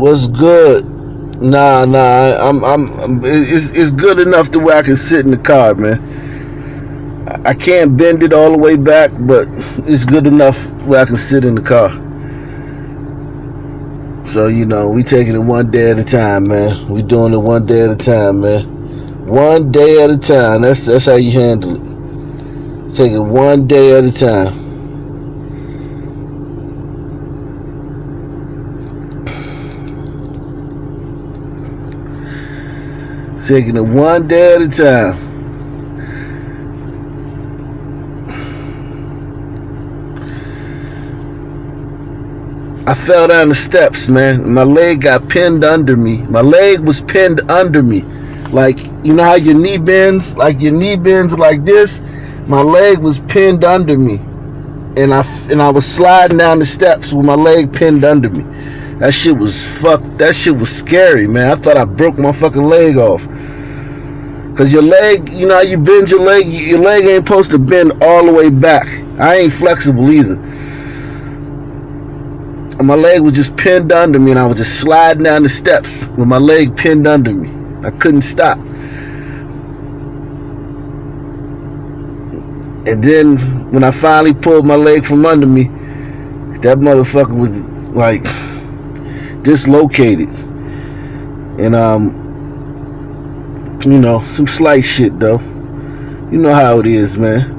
What's good? Nah, it's good enough to where I can sit in the car, man. I can't bend it all the way back, but it's good enough where I can sit in the car. So, we taking it one day at a time, man. We doing it one day at a time, man. One day at a time. That's how you handle it. Take it one day at a time. Taking it one day at a time. I fell down the steps, man. My leg got pinned under me. My leg was pinned under me. Like, you know how your knee bends? Like your knee bends like this? My leg was pinned under me. And I was sliding down the steps with my leg pinned under me. That shit was That shit was scary, man. I thought I broke my fucking leg off. Cause your leg, you know how you bend your leg ain't supposed to bend all the way back. I ain't flexible either. And my leg was just pinned under me, and I was just sliding down the steps with my leg pinned under me. I couldn't stop. And then when I finally pulled my leg from under me, that motherfucker was like dislocated. And some slight shit though. You know how it is, man.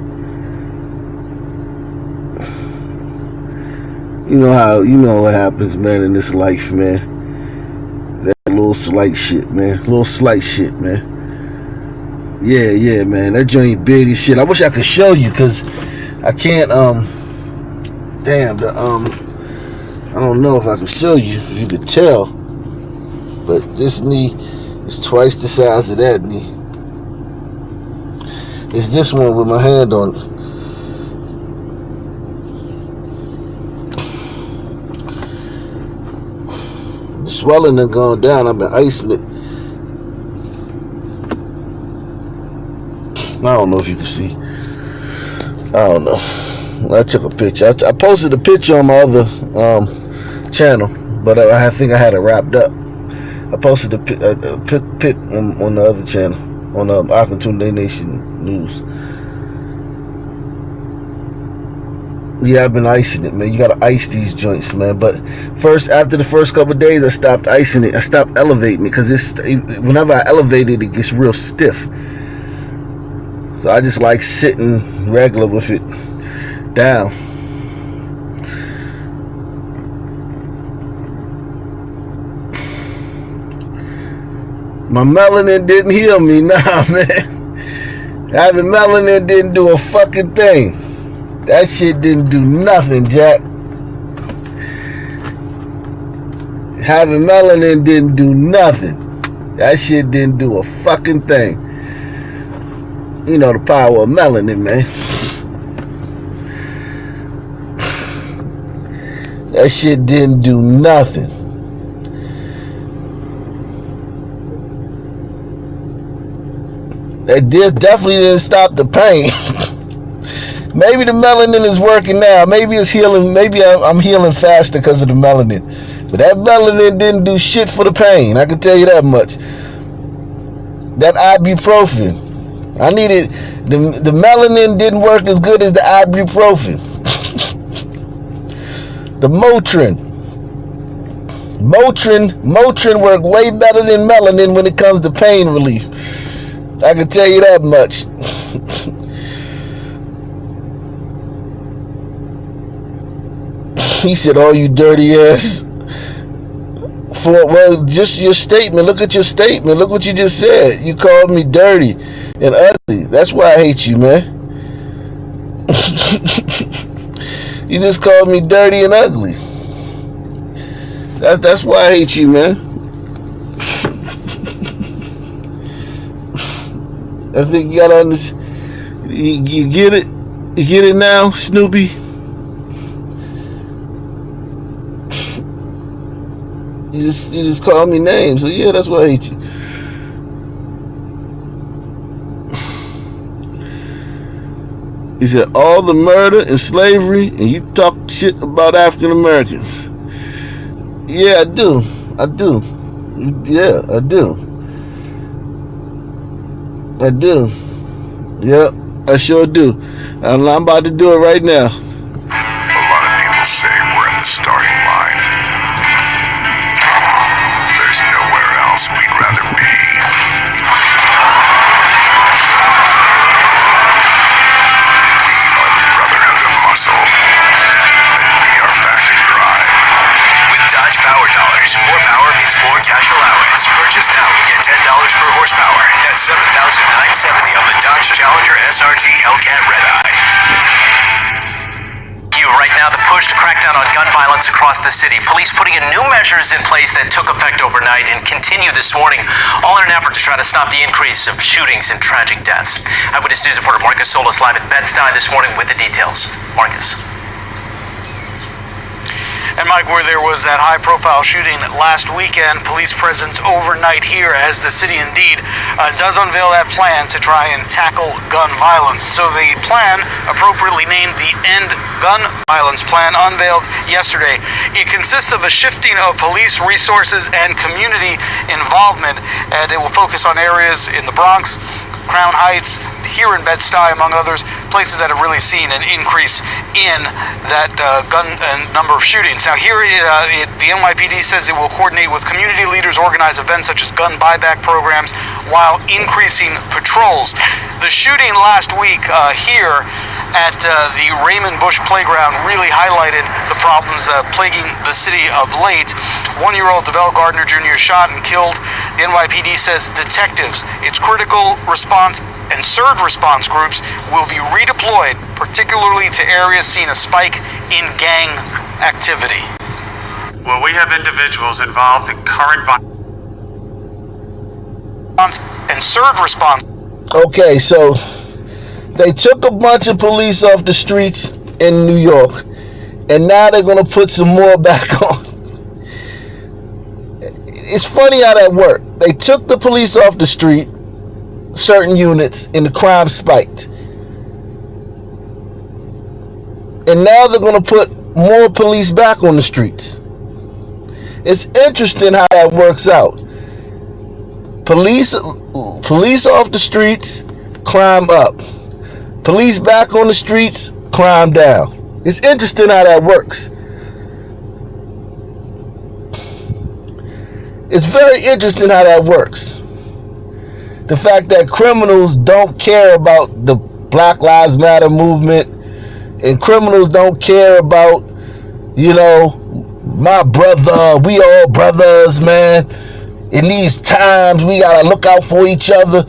You know what happens, man, in this life, man. That little slight shit, man. Little slight shit, man. Yeah, man. That joint big as shit. I wish I could show you, cause I can't. I don't know if I can show you. If you could tell, but this knee is twice the size of that knee. It's this one with my hand on it. The swelling done gone down. I've been icing it. I don't know if you can see. I don't know. I took a picture. I posted a picture on my other channel, but I think I had it wrapped up. I posted a pic on the other channel, on Arkansas Nation News. Yeah, I've been icing it, man. You gotta ice these joints, man. But after the first couple of days, I stopped icing it. I stopped elevating it, because whenever I elevate it, it gets real stiff. So I just like sitting regular with it down. My melanin didn't heal me, nah, man. Having melanin didn't do a fucking thing. That shit didn't do nothing, Jack. Having melanin didn't do nothing. That shit didn't do a fucking thing. You know the power of melanin, man. That shit didn't do nothing. It definitely didn't stop the pain. Maybe the melanin is working now. Maybe it's healing. Maybe I'm healing faster because of the melanin. But that melanin didn't do shit for the pain. I can tell you that much. That ibuprofen. I needed the melanin didn't work as good as the ibuprofen. The Motrin worked way better than melanin when it comes to pain relief. I can tell you that much. He said, "Oh, you dirty ass." Just your statement. Look at your statement. Look what you just said. You called me dirty and ugly. That's why I hate you, man. You just called me dirty and ugly. That's why I hate you, man. I think you gotta understand. You get it? You get it now, Snoopy? You just call me names, so yeah, that's why I hate you. He said, all the murder and slavery, and you talk shit about African Americans. Yeah, I do. I do. Yeah, I do. I do. Yep, I sure do. And I'm about to do it right now. A lot of people say we're at the starting line. There's nowhere else we'd rather be. We are the Brotherhood of Muscle, and we are back to drive. With Dodge Power Dollars, more power means more cash allowance. Purchase now and get $10 per horsepower. That's $7,970 on the Dodge Challenger SRT Hellcat Red Eye. Right now, the push to crack down on gun violence across the city. Police putting in new measures in place that took effect overnight and continue this morning, all in an effort to try to stop the increase of shootings and tragic deaths. Eyewitness News reporter Marcus Solis live at Bed-Stuy this morning with the details. Marcus. And Mike, where there was that high-profile shooting last weekend, police present overnight here as the city indeed does unveil that plan to try and tackle gun violence. So the plan, appropriately named the End Gun Violence Plan, unveiled yesterday. It consists of a shifting of police resources and community involvement, and it will focus on areas in the Bronx, Crown Heights, here in Bed-Stuy, among others, places that have really seen an increase in that gun number of shootings. Now here, the NYPD says it will coordinate with community leaders, organize events such as gun buyback programs, while increasing patrols. The shooting last week here at the Raymond Bush Playground really highlighted the problems plaguing the city of late. 1-year-old DeVell Gardner Jr. shot and killed. The NYPD says detectives, its critical response and surge response groups will be redeployed, particularly to areas seeing a spike in gang activity. Well, we have individuals involved in current violence and surge response. Okay, so they took a bunch of police off the streets in New York, and now they're going to put some more back on. It's funny how that worked. They took the police off the street, certain units, and the crime spiked. And now they're going to put more police back on the streets. It's interesting how that works out. Police off the streets, crime up. Police back on the streets, crime down. It's interesting how that works. It's very interesting how that works. The fact that criminals don't care about the Black Lives Matter movement, and criminals don't care about, you know, my brother, we all brothers, man. In these times, we gotta look out for each other.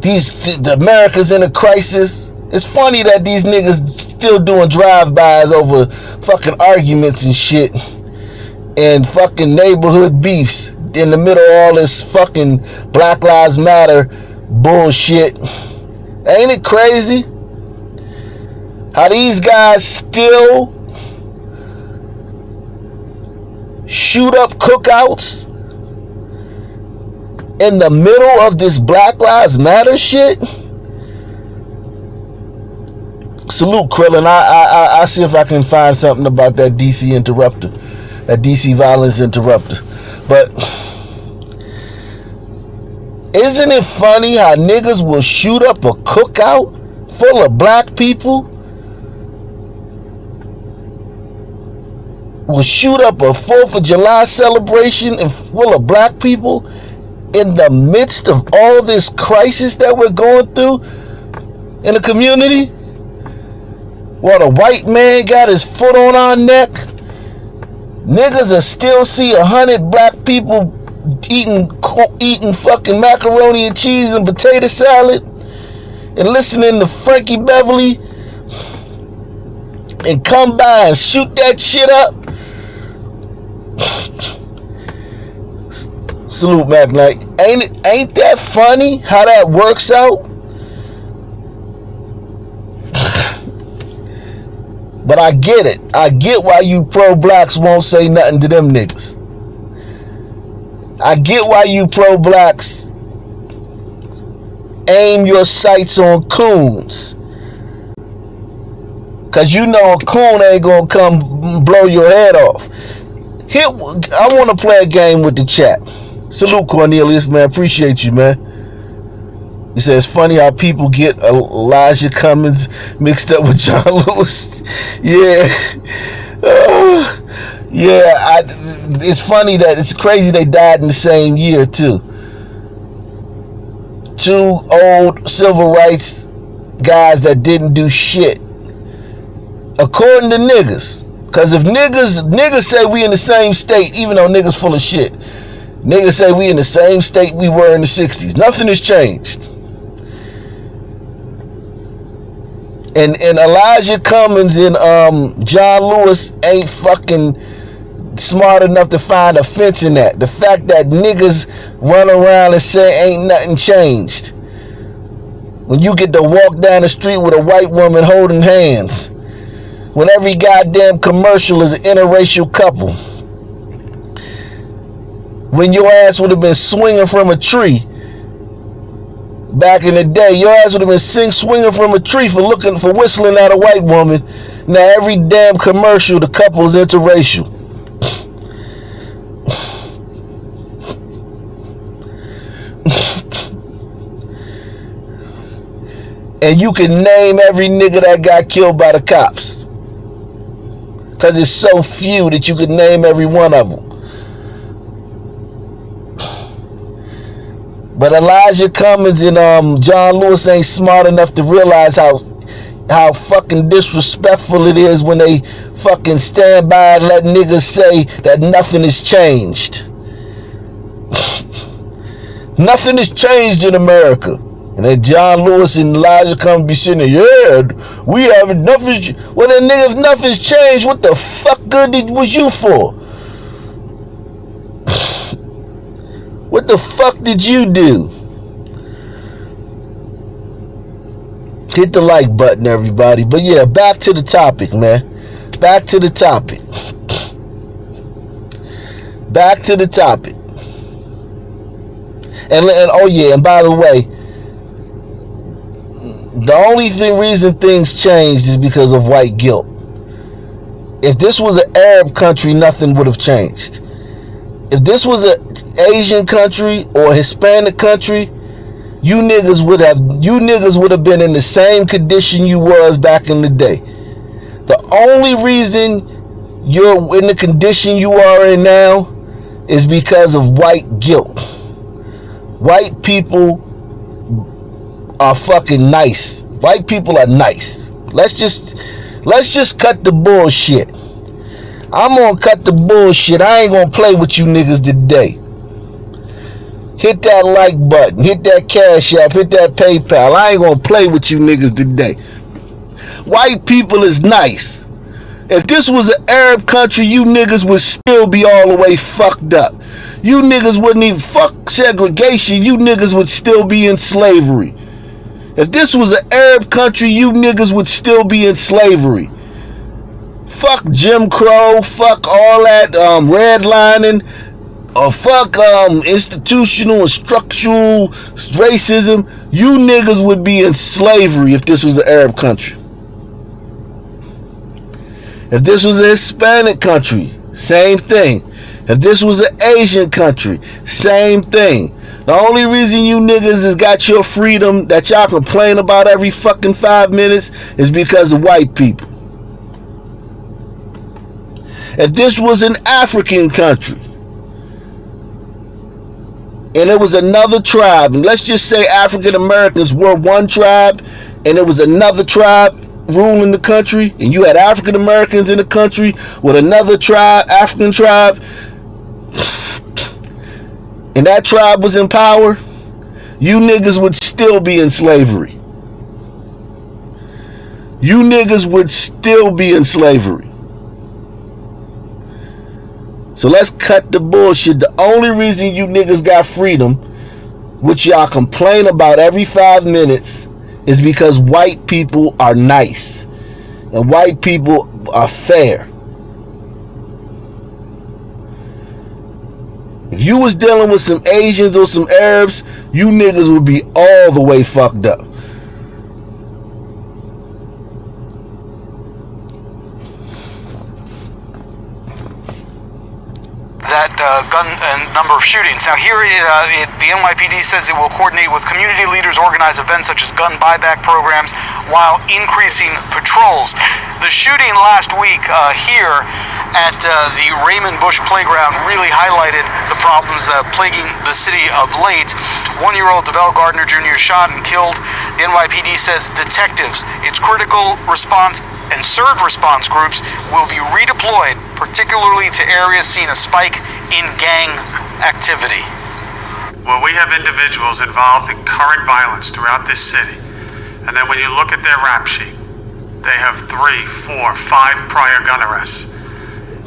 The America's in a crisis. It's funny that these niggas still doing drive-bys over fucking arguments and shit, and fucking neighborhood beefs in the middle of all this fucking Black Lives Matter bullshit. Ain't it crazy how these guys still shoot up cookouts in the middle of this Black Lives Matter shit? Salute, Krillin. I see if I can find something about that DC interrupter, that DC violence interrupter. But isn't it funny how niggas will shoot up a cookout full of black people? Will shoot up a 4th of July celebration and full of black people in the midst of all this crisis that we're going through in the community? While the white man got his foot on our neck, niggas will still see 100 black people eating fucking macaroni and cheese and potato salad and listening to Frankie Beverly and come by and shoot that shit up. Salute, Mac Knight. Ain't that funny how that works out? But I get it. I get why you pro-blacks won't say nothing to them niggas. I get why you pro-blacks aim your sights on coons. Cause you know a coon ain't gonna come blow your head off. I want to play a game with the chat. Salute, Cornelius, man. Appreciate you, man. He says, it's funny how people get Elijah Cummings mixed up with John Lewis. Yeah. It's funny that it's crazy they died in the same year, too. Two old civil rights guys that didn't do shit. According to niggas. Because if niggas say we in the same state, even though niggas full of shit, niggas say we in the same state we were in the 60s. Nothing has changed. And Elijah Cummings and John Lewis ain't fucking smart enough to find a fence in that. The fact that niggas run around and say ain't nothing changed. When you get to walk down the street with a white woman holding hands. When every goddamn commercial is an interracial couple. When your ass would have been swinging from a tree back in the day, your ass would have been swinging from a tree for whistling at a white woman. Now every damn commercial, the couple is interracial. And you can name every nigga that got killed by the cops. Because it's so few that you could name every one of them. But Elijah Cummings and John Lewis ain't smart enough to realize how fucking disrespectful it is when they fucking stand by and let niggas say that nothing has changed. Nothing has changed in America. And then John Lewis and Elijah Cummings be sitting there, yeah, we haven't nothing. Well then nigga, if nothing's changed, what the fuck good was you for? What the fuck did you do? Hit the like button, everybody. But yeah, back to the topic, man. Back to the topic. Back to the topic. And oh yeah, and by the way, the only reason things changed is because of white guilt. If this was an Arab country, nothing would have changed. If this was an Asian country or a Hispanic country, you niggas would have been in the same condition you was back in the day. The only reason you're in the condition you are in now is because of white guilt. White people are fucking nice. White people are nice. Let's just cut the bullshit. I'm gonna cut the bullshit. I ain't gonna play with you niggas today. Hit that like button. Hit that Cash App. Hit that PayPal. I ain't gonna play with you niggas today. White people is nice. If this was an Arab country, you niggas would still be all the way fucked up. You niggas wouldn't even fuck segregation. You niggas would still be in slavery. If this was an Arab country, you niggas would still be in slavery. Fuck Jim Crow, fuck all that redlining, or fuck institutional and structural racism. You niggas would be in slavery if this was an Arab country. If this was a Hispanic country, same thing. If this was an Asian country, same thing. The only reason you niggas has got your freedom that y'all complain about every fucking 5 minutes is because of white people. If this was an African country and it was another tribe, and let's just say African Americans were one tribe and it was another tribe ruling the country, and you had African Americans in the country with another tribe, African tribe, and that tribe was in power, you niggas would still be in slavery. You niggas would still be in slavery. So let's cut the bullshit. The only reason you niggas got freedom, which y'all complain about every 5 minutes, is because white people are nice. And white people are fair. If you was dealing with some Asians or some Arabs, you niggas would be all the way fucked up. gun and number of shootings. Now here, the NYPD says it will coordinate with community leaders, organize events such as gun buyback programs, while increasing patrols. The shooting last week here at the Raymond Bush Playground really highlighted the problems plaguing the city of late. 1-year-old DeVell Gardner Jr. shot and killed. The NYPD says detectives, its critical response and surge response groups will be redeployed, particularly to areas seeing a spike in gang activity. Well, we have individuals involved in current violence throughout this city. And then when you look at their rap sheet, they have 3, 4, 5 prior gun arrests.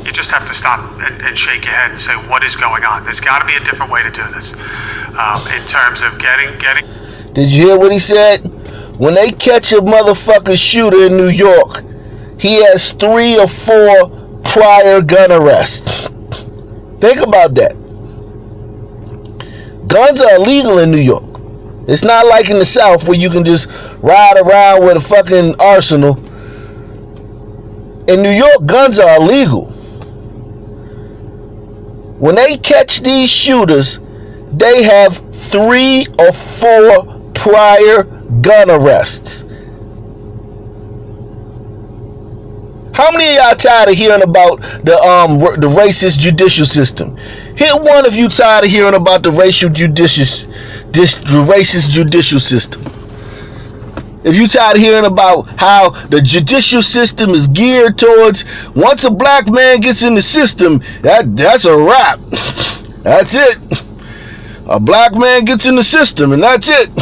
You just have to stop and shake your head and say, what is going on? There's got to be a different way to do this. In terms of getting... Did you hear what he said? When they catch a motherfucking shooter in New York, he has 3 or 4 prior gun arrests. Think about that. Guns are illegal in New York. It's not like in the South where you can just ride around with a fucking arsenal. In New York, guns are illegal. When they catch these shooters, they have 3 or 4 prior gun arrests. How many of y'all tired of hearing about the racist judicial system? Hit one if you tired of hearing about the racist judicial system. If you tired of hearing about how the judicial system is geared towards, once a black man gets in the system, that's a wrap. That's it. A black man gets in the system and that's it.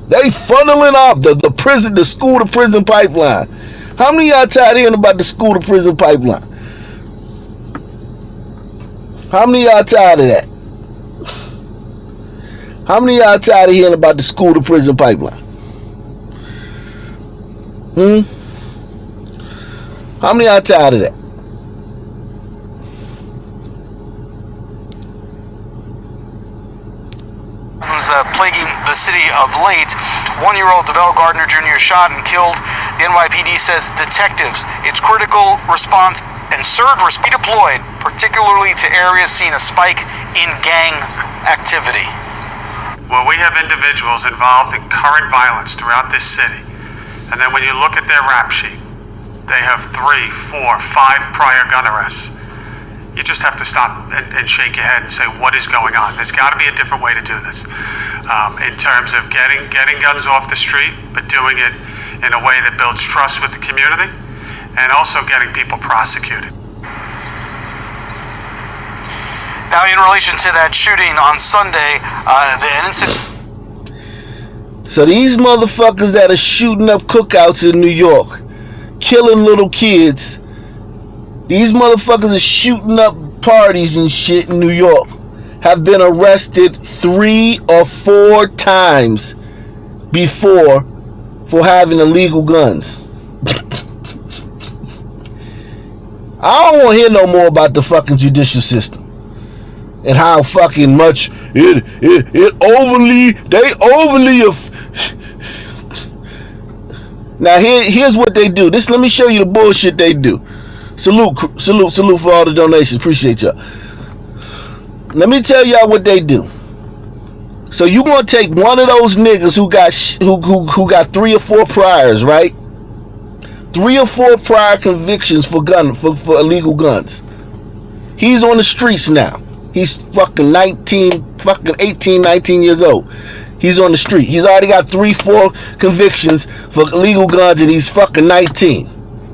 They funneling off the school to prison pipeline. How many of y'all tired of hearing about the school to prison pipeline? How many of y'all tired of that? How many of y'all tired of hearing about the school to prison pipeline? How many of y'all tired of that? Plaguing the city of late. 1-year-old DeVell Gardner Jr. shot and killed. The NYPD says detectives, its critical response and surge redeployed, particularly to areas seeing a spike in gang activity. Well, we have individuals involved in current violence throughout this city. And then when you look at their rap sheet, they have 3, 4, 5 prior gun arrests. You just have to stop and shake your head and say, what is going on? There's got to be a different way to do this. In terms of getting guns off the street, but doing it in a way that builds trust with the community, and also getting people prosecuted. Now, in relation to that shooting on Sunday, the incident... So these motherfuckers that are shooting up cookouts in New York, killing little kids, these motherfuckers are shooting up parties and shit in New York, have been arrested 3 or 4 times before for having illegal guns. I don't want to hear no more about the fucking judicial system and how fucking much they overly. Now here's what they do. Let me show you the bullshit they do. Salute for all the donations. Appreciate y'all. Let me tell y'all what they do. So you gonna take one of those niggas who got 3 or 4 priors, right? 3 or 4 prior convictions for illegal guns. He's on the streets now. He's fucking 18, 19 years old. He's on the street. He's already got 3, 4 convictions for illegal guns, and he's fucking 19,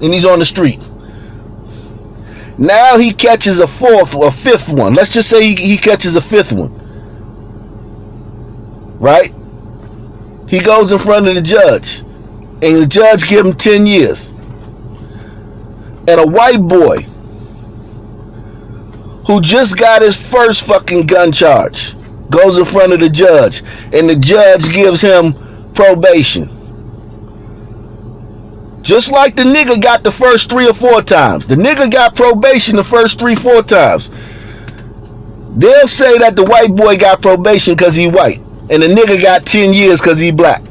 and he's on the street. Now he catches a 4th or 5th one. Let's just say he catches a 5th one. Right? He goes in front of the judge, and the judge gives him 10 years. And a white boy who just got his first fucking gun charge goes in front of the judge, and the judge gives him probation. Just like the nigga got the first 3 or 4 times. The nigga got probation the first 3, 4 times. They'll say that the white boy got probation because he white, and the nigga got 10 years because he black.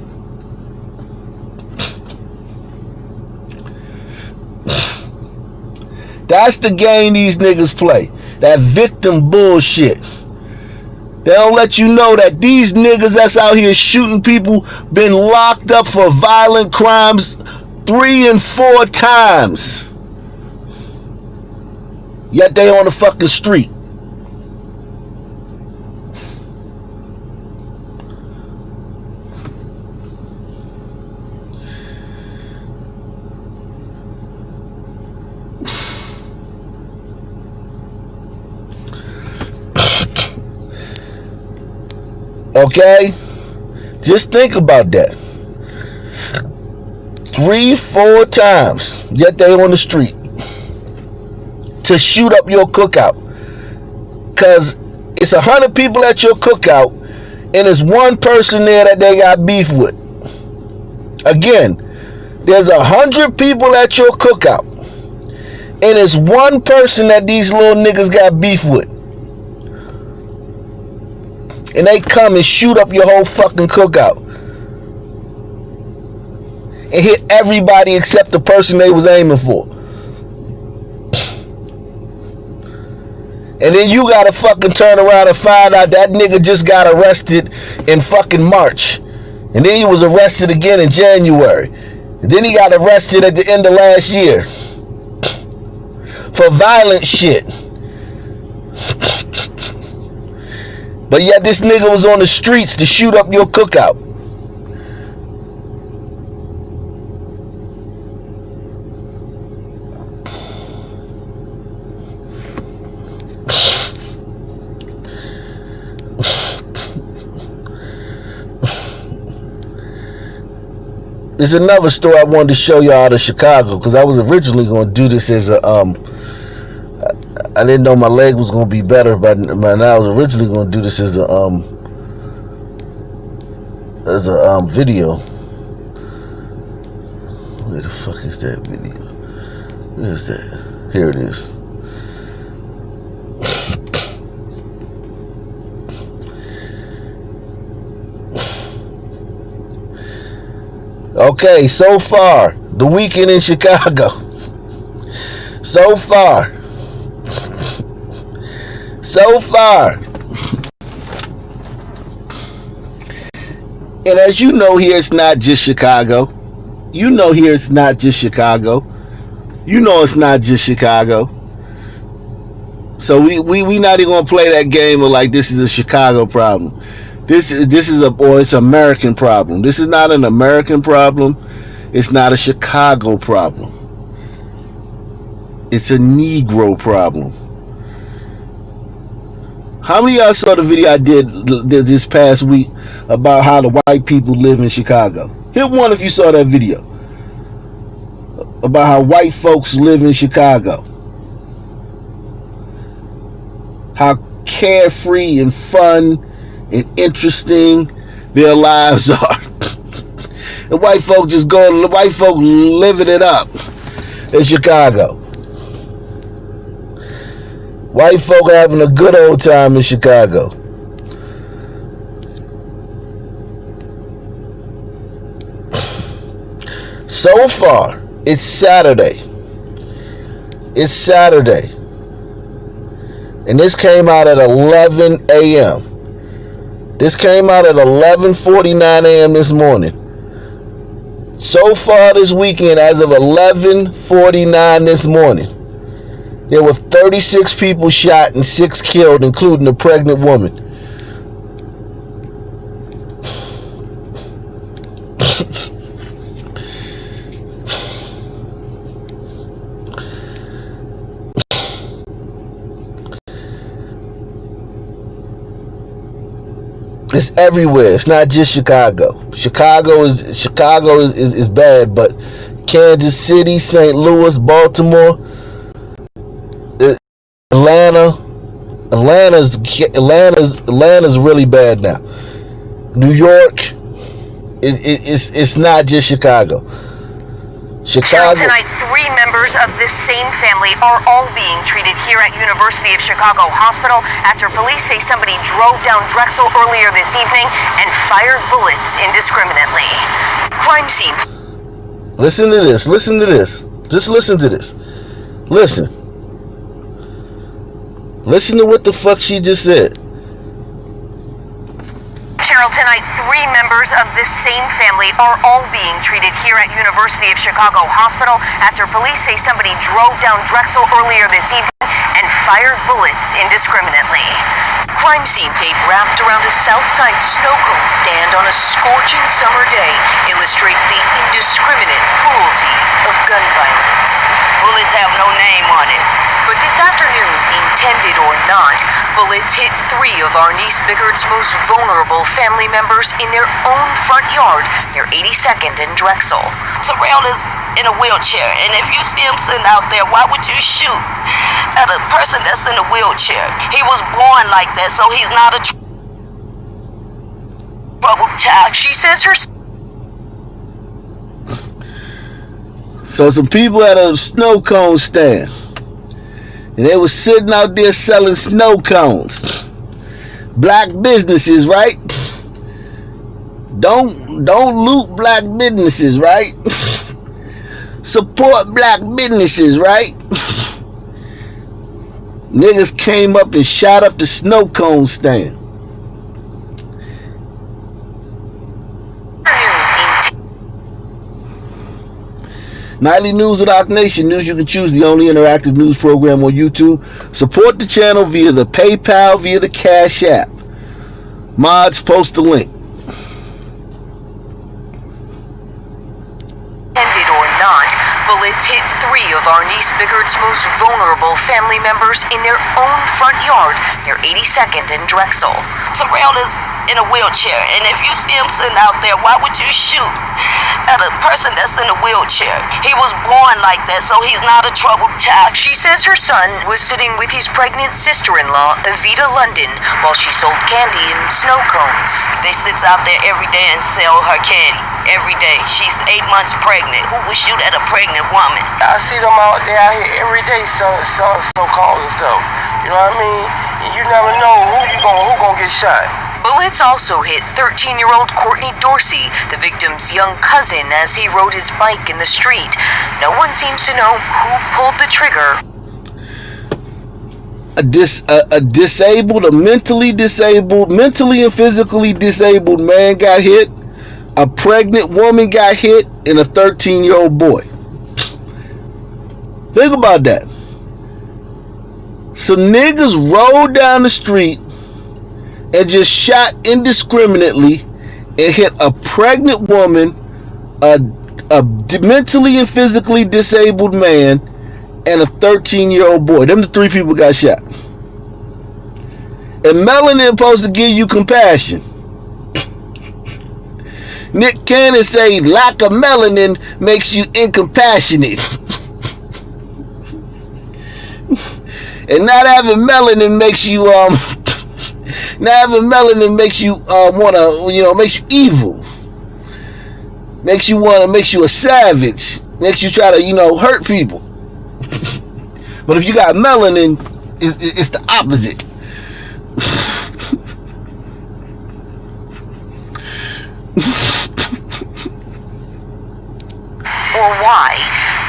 That's the game these niggas play. That victim bullshit. They don't let you know that these niggas that's out here shooting people been locked up for violent crimes 3 and 4 times. Yet they on the fucking street. Okay? Just think about that. 3, 4 times, yet they on the street to shoot up your cookout. Cause it's 100 people at your cookout and it's one person there that they got beef with. Again, there's 100 people at your cookout and it's one person that these little niggas got beef with. And they come and shoot up your whole fucking cookout. And hit everybody except the person they was aiming for. And then you gotta fucking turn around and find out that nigga just got arrested in fucking March. And then he was arrested again in January. And then he got arrested at the end of last year. For violent shit. But yet this nigga was on the streets to shoot up your cookout. There's another story I wanted to show y'all out of Chicago, because I was originally going to do this as a I didn't know my leg was going to be better, but now I was originally going to do this as a video. Where the fuck is that video? Where is that? Here it is. Okay, so far, the weekend in Chicago. So far. And as you know, here it's not just Chicago. You know here it's not just Chicago. You know it's not just Chicago. So we not even gonna play that game of like this is a Chicago problem. This is it's an American problem. This is not an American problem. It's not a Chicago problem. It's a Negro problem. How many of y'all saw the video I did this past week about how the white people live in Chicago? Hit one if you saw that video. About how white folks live in Chicago. How carefree and fun and interesting their lives are. The white folk living it up in Chicago. White folk having a good old time in Chicago. So far, it's Saturday. And this came out at 11 a.m. This came out at 11:49 a.m. this morning. So far this weekend, as of 11:49 this morning, there were 36 people shot and 6 killed, including a pregnant woman. It's everywhere. It's not just Chicago. Chicago is bad, but Kansas City, St. Louis, Baltimore, Atlanta's really bad now. New York, it's not just Chicago. Tonight, 3 members of this same family are all being treated here at University of Chicago Hospital after police say somebody drove down Drexel earlier this evening and fired bullets indiscriminately. Crime scene. Listen to this. Just listen to this. Listen. Listen to what the fuck she just said. Cheryl, tonight, 3 members of this same family are all being treated here at University of Chicago Hospital after police say somebody drove down Drexel earlier this evening and fired bullets indiscriminately. Crime scene tape wrapped around a Southside snow cone stand on a scorching summer day illustrates the indiscriminate cruelty of gun violence. Bullets have no name on it. But this afternoon, intended or not, bullets hit 3 of our niece Bickard's most vulnerable family members in their own front yard near 82nd and Drexel. Terrell is in a wheelchair, and if you see him sitting out there, why would you shoot at a person that's in a wheelchair? He was born like that, so he's not a troubled child. She says her So some people at a snow cone stand, and they was sitting out there selling snow cones. Black businesses, right? Don't loot black businesses, right? Support black businesses, right? Niggas came up and shot up the snow cone stand. Nightly News with Ock Nation. News you can choose, the only interactive news program on YouTube. Support the channel via the PayPal, via the Cash App. Mods, post the link. Intended or not, bullets hit 3 of our niece Bickard's most vulnerable family members in their own front yard near 82nd and Drexel. Terrell is in a wheelchair, and if you see him sitting out there, why would you shoot at a person that's in a wheelchair? He was born like that, so he's not a troubled child. She says her son was sitting with his pregnant sister-in-law, Evita London, while she sold candy and snow cones. They sits out there every day and sell her candy. Every day. She's 8 months pregnant. Who would shoot at a pregnant woman? I see them out there out here every day selling so-called and stuff. You know what I mean? And you never know who gonna get shot. Bullets also hit 13-year-old Courtney Dorsey, the victim's young cousin, as he rode his bike in the street. No one seems to know who pulled the trigger. A mentally and physically disabled man got hit. A pregnant woman got hit, and a 13-year-old boy. Think about that. So niggas rode down the street and just shot indiscriminately and hit a pregnant woman, a mentally and physically disabled man, and a 13-year-old boy. Them the 3 people got shot. And melanin supposed to give you compassion. Nick Cannon say lack of melanin makes you incompassionate. And not having melanin makes you makes you evil. Makes you a savage. Makes you try to, hurt people. But if you got melanin, it's the opposite. Or why?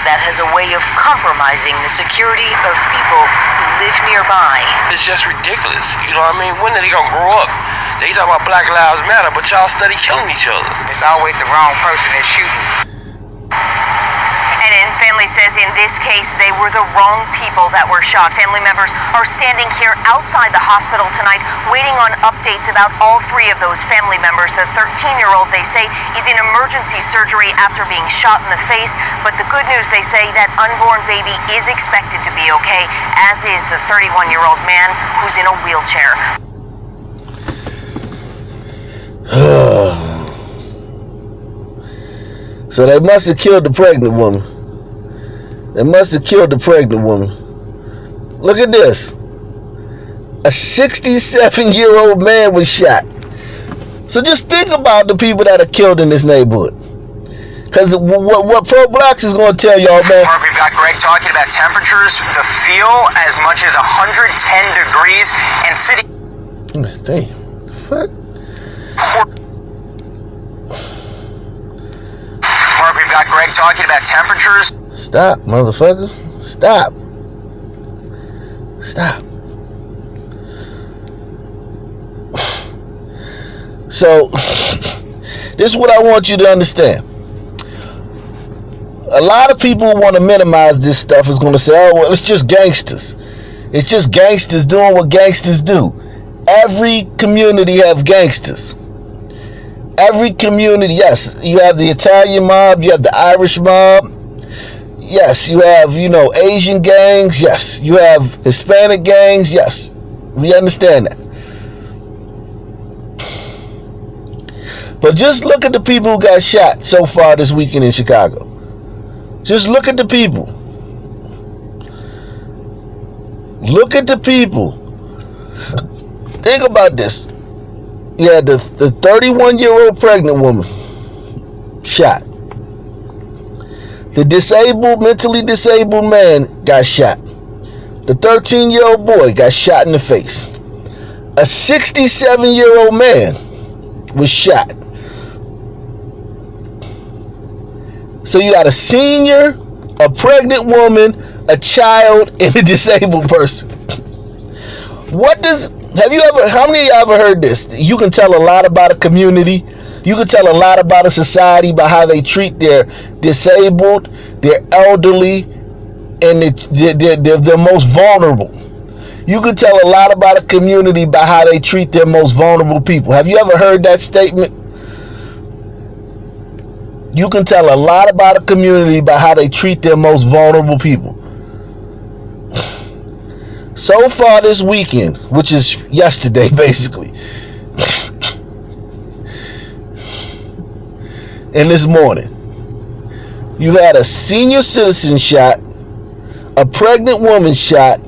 That has a way of compromising the security of people who live nearby. It's just ridiculous. You know what I mean? When are they gonna grow up? They talk about Black Lives Matter, but y'all study killing each other. It's always the wrong person that's shooting. And family says in this case, they were the wrong people that were shot. Family members are standing here outside the hospital tonight, waiting on updates about all 3 of those family members. The 13-year-old, they say, is in emergency surgery after being shot in the face. But the good news, they say, that unborn baby is expected to be okay, as is the 31-year-old man who's in a wheelchair. So they must have killed the pregnant woman. Look at this. A 67-year-old man was shot. So just think about the people that are killed in this neighborhood. Because what pro-blacks is going to tell y'all, man. Mark, we've got Greg talking about temperatures that feel as much as 110 degrees and city. Damn. Fuck. Mark, we've got Greg talking about temperatures. Stop, motherfucker. Stop. So, this is what I want you to understand. A lot of people who want to minimize this stuff is going to say, oh, well, it's just gangsters. It's just gangsters doing what gangsters do. Every community have gangsters. Every community, yes, you have the Italian mob, you have the Irish mob, yes, you have, Asian gangs, yes, you have Hispanic gangs, yes, we understand that. But just look at the people who got shot so far this weekend in Chicago. Just look at the people. Look at the people. Think about this. Yeah, the 31-year-old pregnant woman shot. The mentally disabled man got shot. The 13-year-old boy got shot in the face. A 67-year-old man was shot. So you got a senior, a pregnant woman, a child, and a disabled person. How many of you ever heard this? You can tell a lot about a community. You can tell a lot about a society by how they treat their disabled, their elderly, and their most vulnerable. You can tell a lot about a community by how they treat their most vulnerable people. Have you ever heard that statement? You can tell a lot about a community by how they treat their most vulnerable people. So far this weekend, which is yesterday basically, and this morning, you had a senior citizen shot, a pregnant woman shot,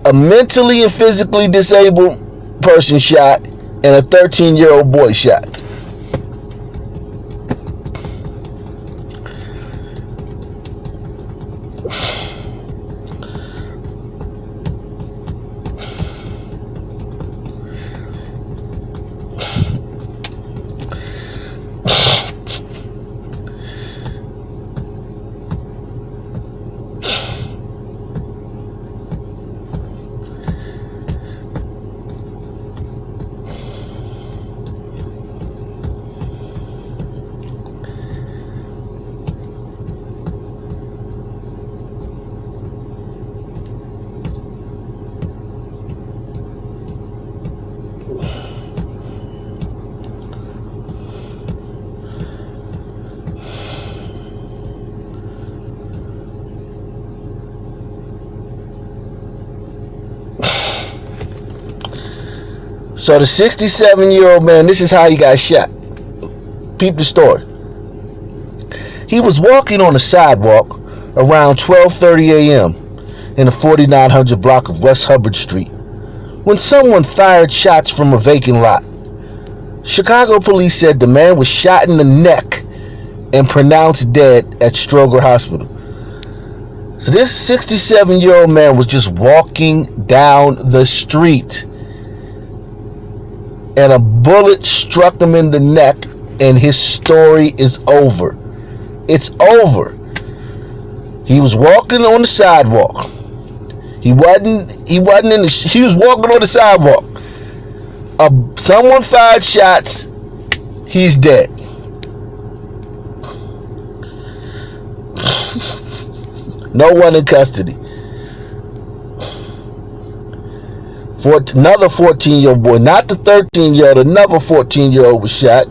a mentally and physically disabled person shot, and a 13-year-old boy shot. So the 67-year-old man, this is how he got shot. Peep the story. He was walking on the sidewalk around 12:30 a.m. in the 4900 block of West Hubbard Street when someone fired shots from a vacant lot. Chicago police said the man was shot in the neck and pronounced dead at Stroger Hospital. So this 67-year-old man was just walking down the street, and a bullet struck him in the neck, and his story is over. It's over. He was walking on the sidewalk. He was walking on the sidewalk. Someone fired shots. He's dead. No one in custody. For another 14-year-old boy, not the 13-year-old, another 14-year-old was shot.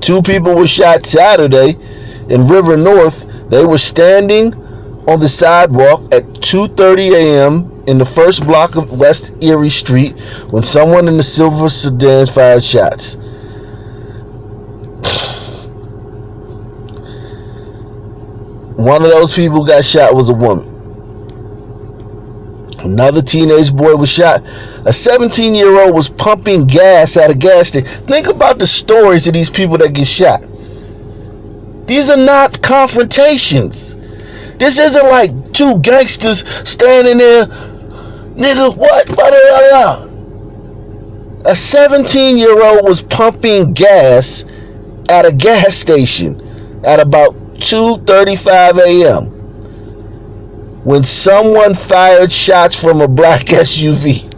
Two people were shot Saturday in River North. They were standing on the sidewalk at 2:30 a.m. in the first block of West Erie Street when someone in the silver sedan fired shots. One of those people who got shot was a woman. Another teenage boy was shot. A 17-year-old was pumping gas at a gas station. Think about the stories of these people that get shot. These are not confrontations. This isn't like two gangsters standing there. Nigga, what? Blah, blah, blah. A 17-year-old was pumping gas at a gas station at about 2:35 a.m. when someone fired shots from a black SUV.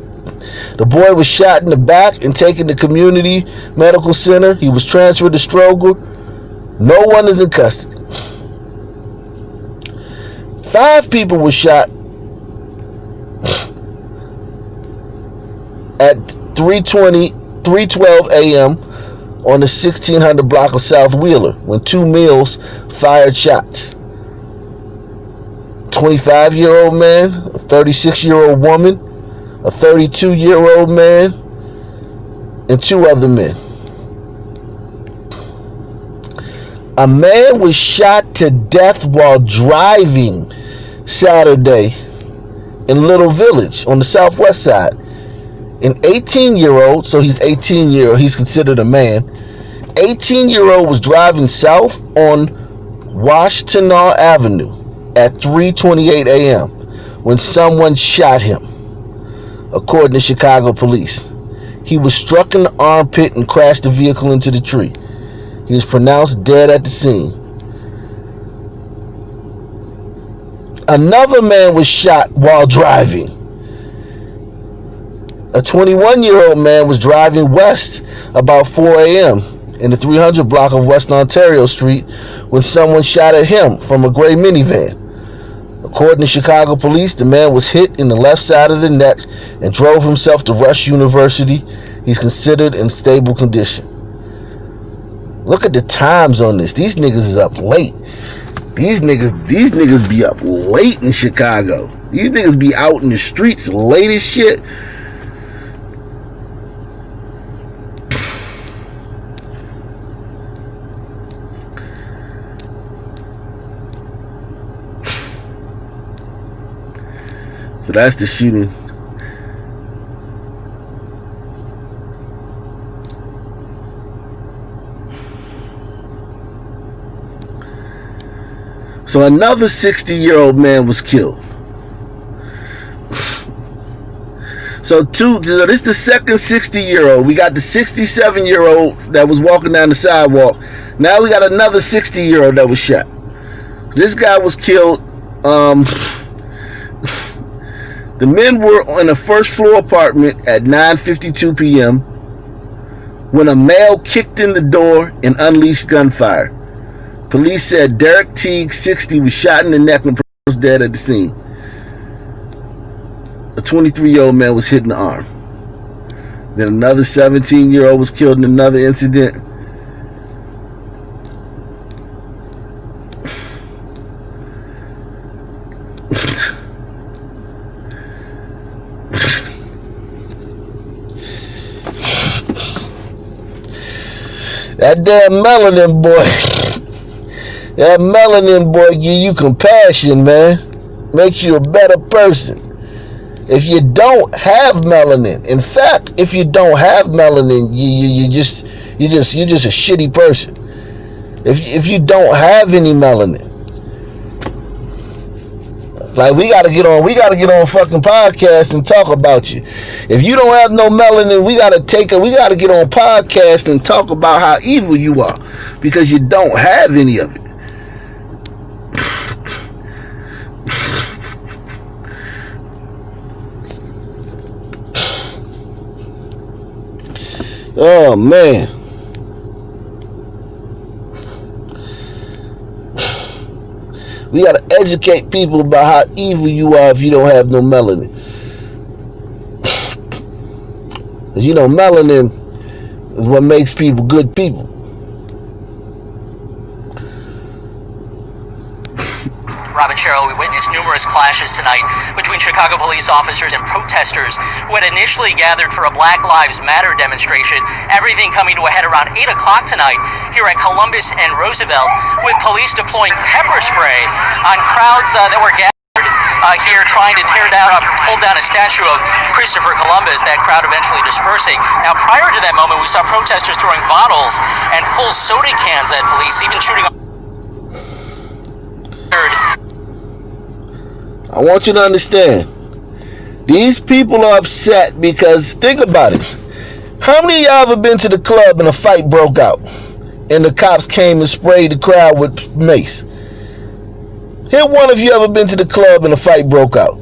The boy was shot in the back and taken to community medical center. He was transferred to Stroger. No one is in custody. 5 people were shot at 3:12 a.m. on the 1600 block of South Wheeler when 2 males fired shots. 25-year-old man, a 36-year-old woman, a 32-year-old man, and 2 other men. A man was shot to death while driving Saturday in Little Village on the southwest side. An 18-year-old, so he's 18-year-old, he's considered a man. 18-year-old was driving south on Washtenaw Avenue at 3:28 a.m. when someone shot him, according to Chicago police. He was struck in the armpit and crashed the vehicle into the tree. He was pronounced dead at the scene. Another man was shot while driving. A 21-year-old man was driving west about 4 a.m. in the 300 block of West Ontario Street when someone shot at him from a gray minivan. According to Chicago police, the man was hit in the left side of the neck and drove himself to Rush University. He's considered in stable condition. Look at the times on this. These niggas is up late. These niggas be up late in Chicago. These niggas be out in the streets late as shit. So that's the shooting. So another 60-year-old man was killed. So this is the second 60-year-old. We got the 67-year-old that was walking down the sidewalk. Now we got another 60-year-old that was shot. This guy was killed. The men were in a first floor apartment at 9:52 p.m. when a male kicked in the door and unleashed gunfire. Police said Derek Teague, 60, was shot in the neck and was dead at the scene. A 23-year-old man was hit in the arm. Then another 17-year-old was killed in another incident. That damn melanin boy. That melanin boy give you compassion, man. Makes you a better person. If you don't have melanin, in fact, if you don't have melanin, you're just a shitty person. If you don't have any melanin, like we gotta get on fucking podcast and talk about you. If you don't have no melanin, we gotta get on podcast and talk about how evil you are because you don't have any of it. Oh man. We gotta educate people about how evil you are if you don't have no melanin. Cause you know melanin is what makes people good people. Robin Sherrill, we witnessed numerous clashes tonight between Chicago police officers and protesters who had initially gathered for a Black Lives Matter demonstration. Everything coming to a head around 8 o'clock tonight here at Columbus and Roosevelt, with police deploying pepper spray on crowds that were gathered here trying to pull down a statue of Christopher Columbus, that crowd eventually dispersing. Now, prior to that moment, we saw protesters throwing bottles and full soda cans at police, even shooting. I want you to understand, these people are upset because, think about it. How many of y'all ever been to the club and a fight broke out and the cops came and sprayed the crowd with mace? Hit one if you ever been to the club and a fight broke out.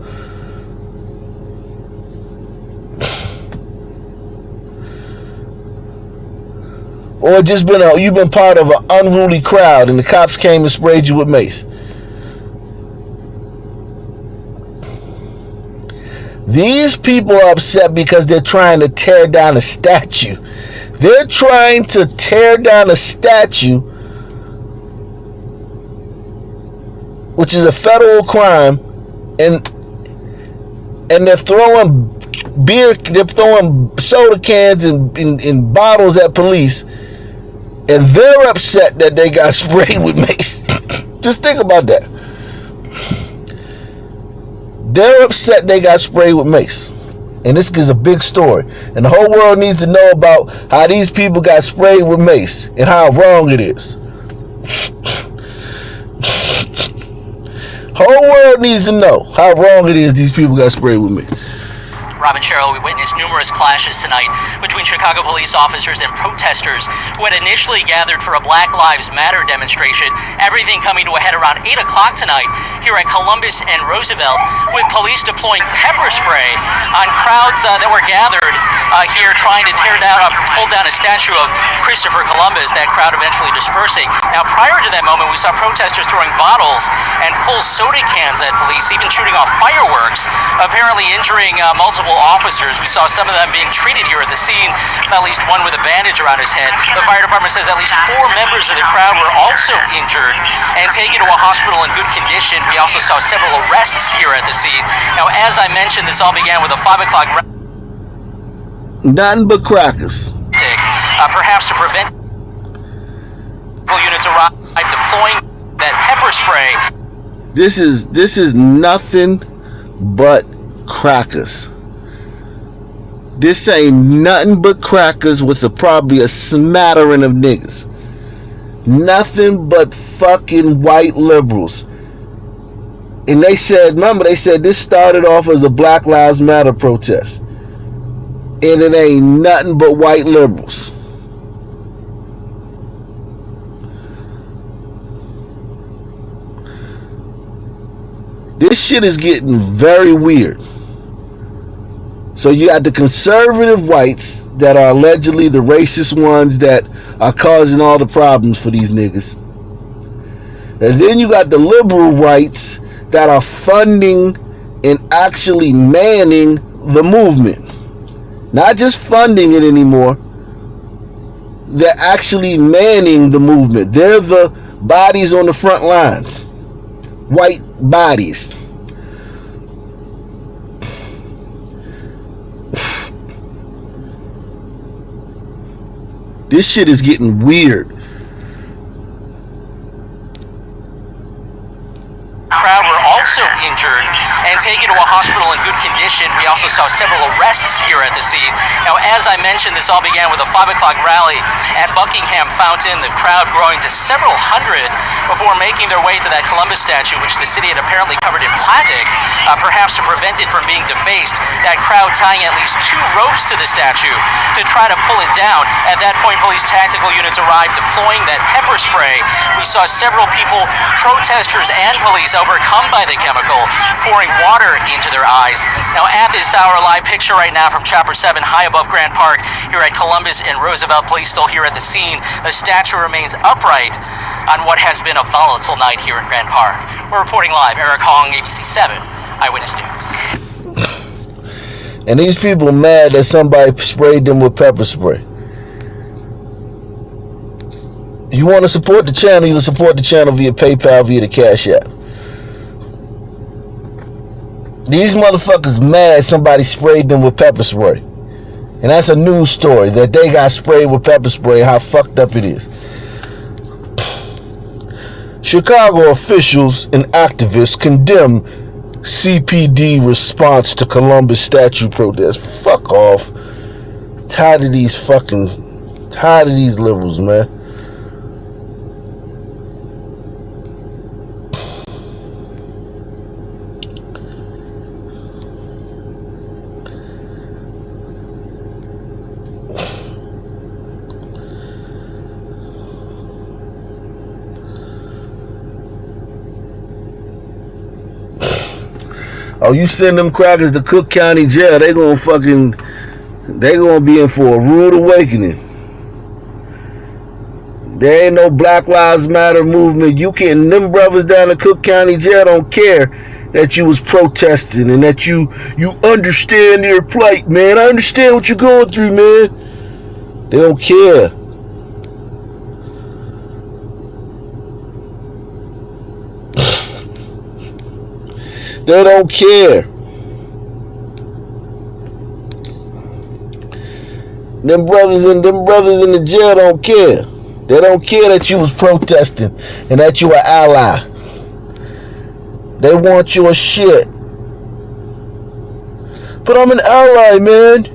Or just you've been part of an unruly crowd and the cops came and sprayed you with mace. These people are upset because they're trying to tear down a statue. They're trying to tear down a statue, which is a federal crime, and they're throwing they're throwing soda cans and bottles at police, and they're upset that they got sprayed with mace. Just think about that. They're upset they got sprayed with mace. And this is a big story. And the whole world needs to know about how these people got sprayed with mace and how wrong it is. Whole world needs to know how wrong it is these people got sprayed with mace. Rob and Cheryl, we witnessed numerous clashes tonight between Chicago police officers and protesters who had initially gathered for a Black Lives Matter demonstration, everything coming to a head around 8 o'clock tonight here at Columbus and Roosevelt, with police deploying pepper spray on crowds that were gathered here trying to pull down a statue of Christopher Columbus, that crowd eventually dispersing. Now, prior to that moment, we saw protesters throwing bottles and full soda cans at police, even shooting off fireworks, apparently injuring multiple officers. We saw some of them being treated here at the scene, at least one with a bandage around his head. The fire department says at least 4 members of the crowd were also injured and taken to a hospital in good condition. We also saw several arrests here at the scene. Now, as I mentioned, this all began with a 5 o'clock nothing but crackers. Perhaps to prevent units arrive deploying that pepper spray. This is nothing but crackers. This ain't nothing but crackers with probably a smattering of niggas. Nothing but fucking white liberals. And they said this started off as a Black Lives Matter protest. And it ain't nothing but white liberals. This shit is getting very weird. So you got the conservative whites that are allegedly the racist ones that are causing all the problems for these niggas. And then you got the liberal whites that are funding and actually manning the movement. Not just funding it anymore. They're actually manning the movement. They're the bodies on the front lines. White bodies. This shit is getting weird. Crowd were also injured and taken to a hospital in good condition. We also saw several arrests here at the scene. Now, as I mentioned, this all began with a 5 o'clock rally at Buckingham Fountain, the crowd growing to several hundred before making their way to that Columbus statue, which the city had apparently covered in plastic, perhaps to prevent it from being defaced. That crowd tying at least 2 ropes to the statue to try to pull it down. At that point, police tactical units arrived deploying that pepper spray. We saw several people, protesters and police, overcome by the chemical, pouring water into their eyes. Now, at this hour, live picture right now from Chopper 7 high above Grant Park here at Columbus and Roosevelt. Police still here at the scene. The statue remains upright on what has been a volatile night here in Grant Park. We're reporting live. Eric Hong, ABC 7 Eyewitness News. And these people are mad that somebody sprayed them with pepper spray. You want to support the channel, you can support the channel via PayPal, via the Cash App. These motherfuckers mad somebody sprayed them with pepper spray. And that's a news story, that they got sprayed with pepper spray, how fucked up it is. Chicago officials and activists condemn CPD response to Columbus statue protest. Fuck off. Tired of these liberals, man. Oh, you send them crackers to Cook County Jail, they gonna be in for a rude awakening. There ain't no Black Lives Matter movement. You can't. Them brothers down in Cook County Jail don't care that you was protesting and that you understand their plight, man. I understand what you're going through, man. They don't care. They don't care. Them brothers in the jail don't care. They don't care that you was protesting and that you an ally. They want your shit. But I'm an ally, man.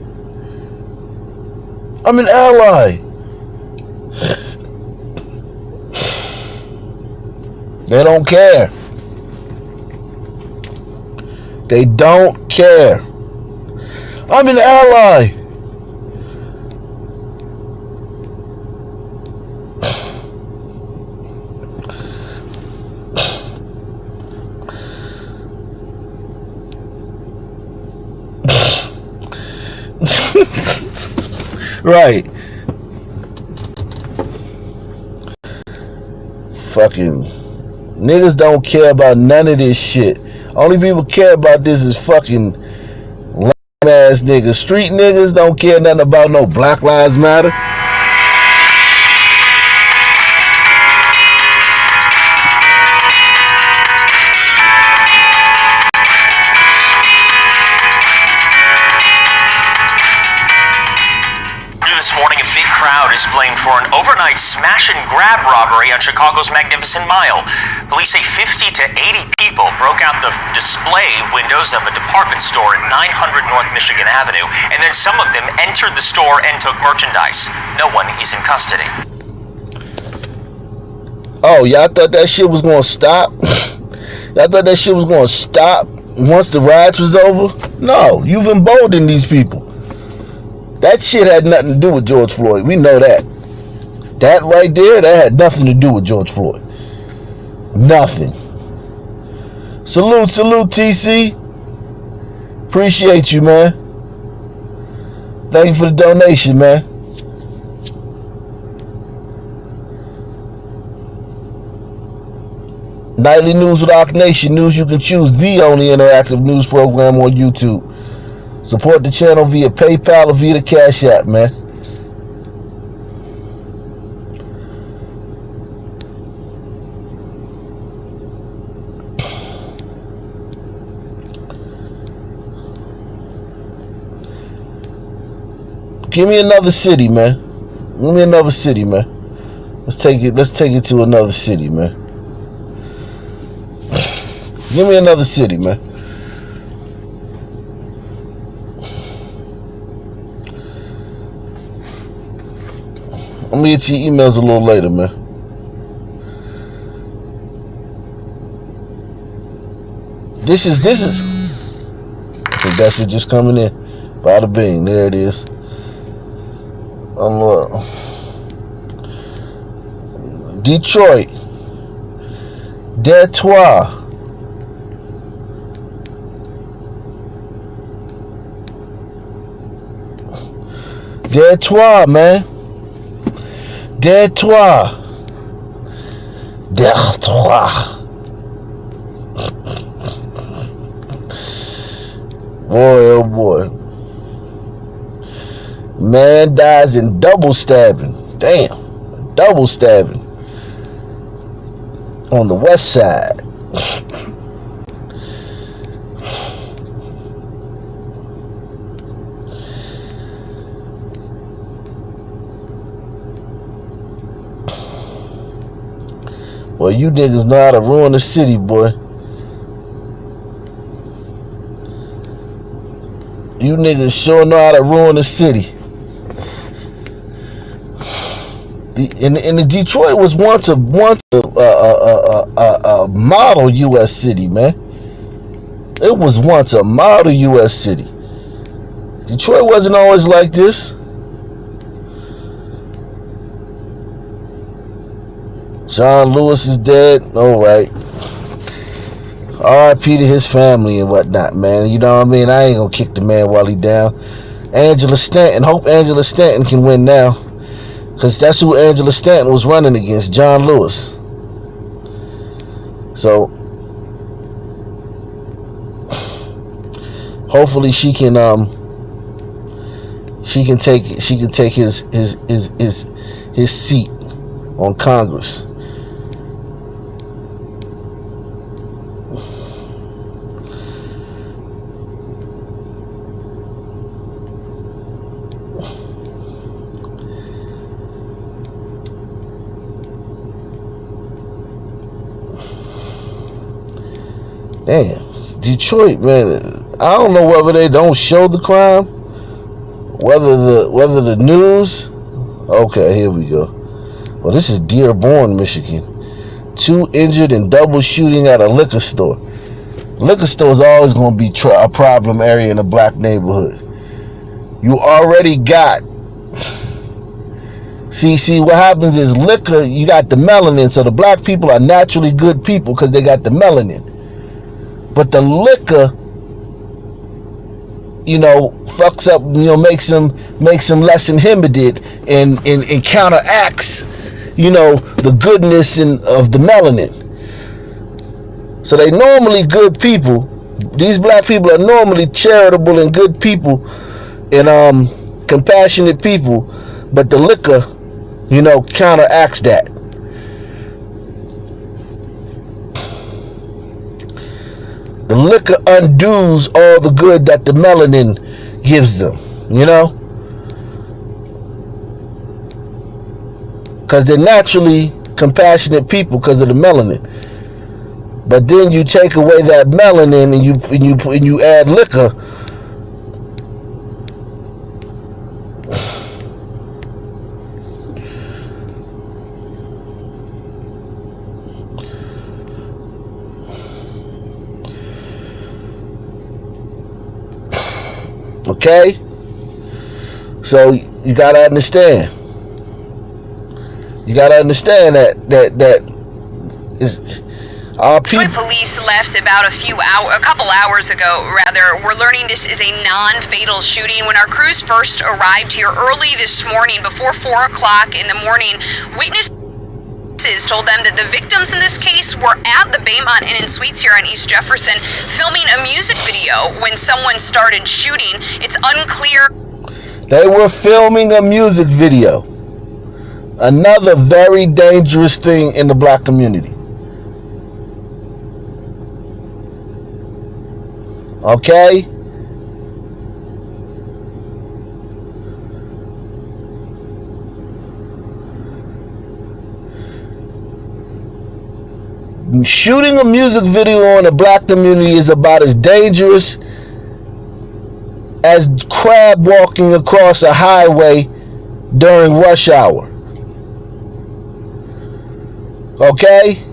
I'm an ally. They don't care. They don't care. I'm an ally. Right. Fucking niggas don't care about none of this shit. Only people care about this is fucking lame ass niggas. Street niggas don't care nothing about no Black Lives Matter. This morning, a big crowd is blamed for an overnight smash and grab robbery on Chicago's Magnificent Mile. Police say 50 to 80 people broke out the display windows of a department store at 900 North Michigan Avenue, and then some of them entered the store and took merchandise. No one is in custody. Oh, y'all thought that shit was gonna stop? Y'all thought that shit was gonna stop once the riots was over? No, you've emboldened these people. That shit had nothing to do with George Floyd. We know that. That right there, that had nothing to do with George Floyd. Nothing. Salute, TC. Appreciate you, man. Thank you for the donation, man. Nightly News with Arc Nation. News you can choose. The only interactive news program on YouTube. Support the channel via PayPal or via the Cash App, man. Give me another city, man. Give me another city, man. Let's take it to another city, man. Give me another city, man. I'm gonna get to your emails a little later, man. This is I think that's it just coming in. Bada bing, there it is. Detroit. Detroit. Detroit, man. Detroit. Boy, oh boy. Man dies in double stabbing. Damn. Double stabbing. On the west side. Boy, you niggas know how to ruin the city, boy. You niggas sure know how to ruin the city. And Detroit was once a model U.S. city, man. It was once a model U.S. city. Detroit wasn't always like this. John Lewis is dead. All right. R.I.P. to his family and whatnot, man. You know what I mean? I ain't gonna kick the man while he down. Angela Stanton. Hope Angela Stanton can win now. Because that's who Angela Stanton was running against, John Lewis. So hopefully she can take his seat on Congress. Damn, Detroit, man. I don't know whether they don't show the crime, whether the news. Okay, here we go. Well, this is Dearborn, Michigan. 2 injured in double shooting at a liquor store. Liquor store is always going to be a problem area in a black neighborhood. You already got. See, what happens is liquor, you got the melanin, so the black people are naturally good people because they got the melanin. But the liquor, fucks up, makes them less inhibited and counteracts, the goodness of the melanin. So they normally good people. These black people are normally charitable and good people and compassionate people, but the liquor, counteracts that. The liquor undoes all the good that the melanin gives them, because they're naturally compassionate people because of the melanin. But then you take away that melanin and you add liquor. Okay? So you gotta understand. You gotta understand that is our people. Detroit police left about a couple hours ago, We're learning this is a non-fatal shooting. When our crews first arrived here early this morning, before 4 o'clock in the morning, witnesses told them that the victims in this case were at the Baymont Inn and Suites here on East Jefferson filming a music video when someone started shooting. It's unclear. They were filming a music video. Another very dangerous thing in the black community. Okay? Shooting a music video in a black community is about as dangerous as crab walking across a highway during rush hour. Okay?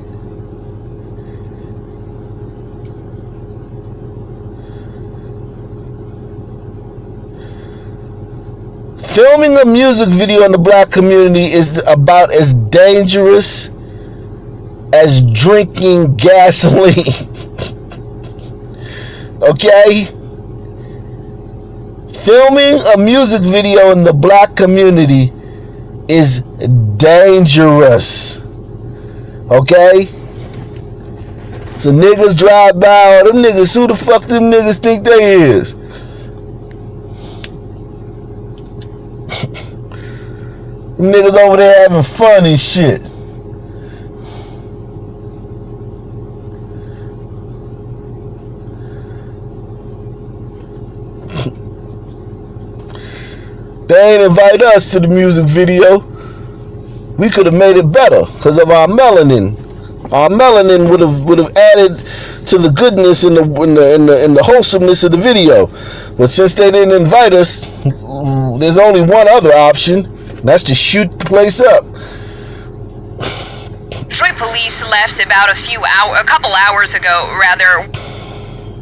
Filming a music video in the black community is about as dangerous as drinking gasoline. Okay? Filming a music video in the black community is dangerous. Okay? So niggas drive by, them niggas, who the fuck them niggas think they is? Them niggas over there having fun and shit. They ain't invite us to the music video. We could have made it better because of our melanin. Our melanin would have added to the goodness and the wholesomeness of the video. But since they didn't invite us, there's only one other option. And that's to shoot the place up. Detroit police left about a couple hours ago,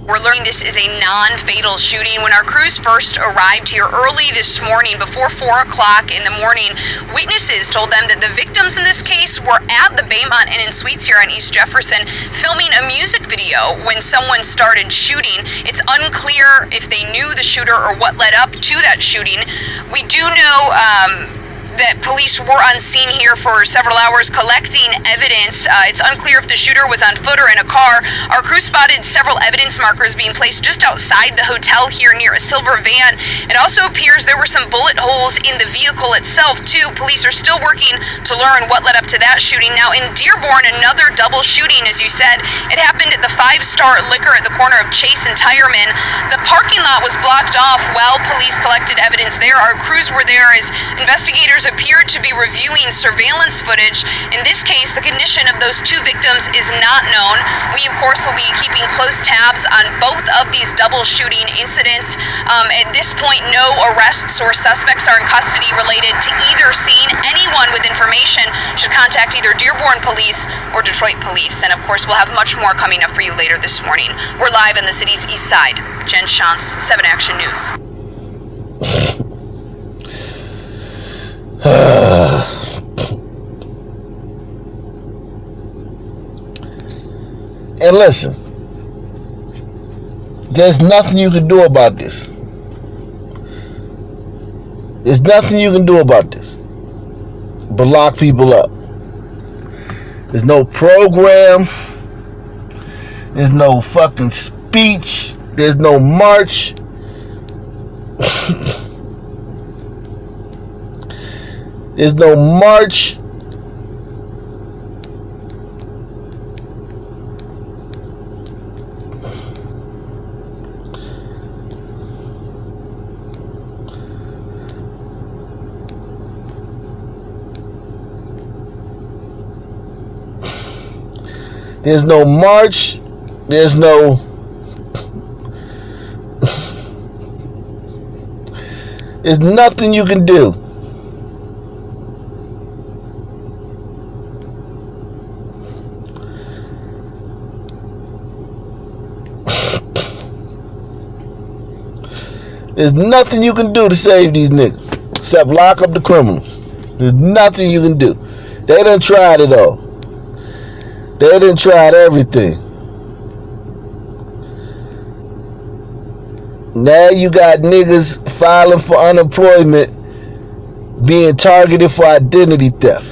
We're learning this is a non-fatal shooting. When our crews first arrived here early this morning, before 4 o'clock in the morning, witnesses told them that the victims in this case were at the Baymont Inn and Suites here on East Jefferson filming a music video when someone started shooting. It's unclear if they knew the shooter or what led up to that shooting. We do know that police were on scene here for several hours collecting evidence. It's unclear if the shooter was on foot or in a car. Our crew spotted several evidence markers being placed just outside the hotel here near a silver van. It also appears there were some bullet holes in the vehicle itself too. Police are still working to learn what led up to that shooting. Now in Dearborn, another double shooting, as you said. It happened at the 5-Star Liquor at the corner of Chase and Tireman. The parking lot was blocked off while police collected evidence there. Our crews were there as investigators appeared to be reviewing surveillance footage. In this case, the condition of those two victims is not known. We, of course, will be keeping close tabs on both of these double shooting incidents. At this point, no arrests or suspects are in custody related to either scene. Anyone with information should contact either Dearborn Police or Detroit Police. And, of course, we'll have much more coming up for you later this morning. We're live in the city's east side. Jen Shantz, 7 Action News. And listen, there's nothing you can do about this. There's nothing you can do about this but lock people up. There's no program. There's no fucking speech. There's no march. There's no march. There's no march. There's no... There's nothing you can do. There's nothing you can do to save these niggas except lock up the criminals. There's nothing you can do. They done tried it all. They done tried everything. Now you got niggas filing for unemployment being targeted for identity theft.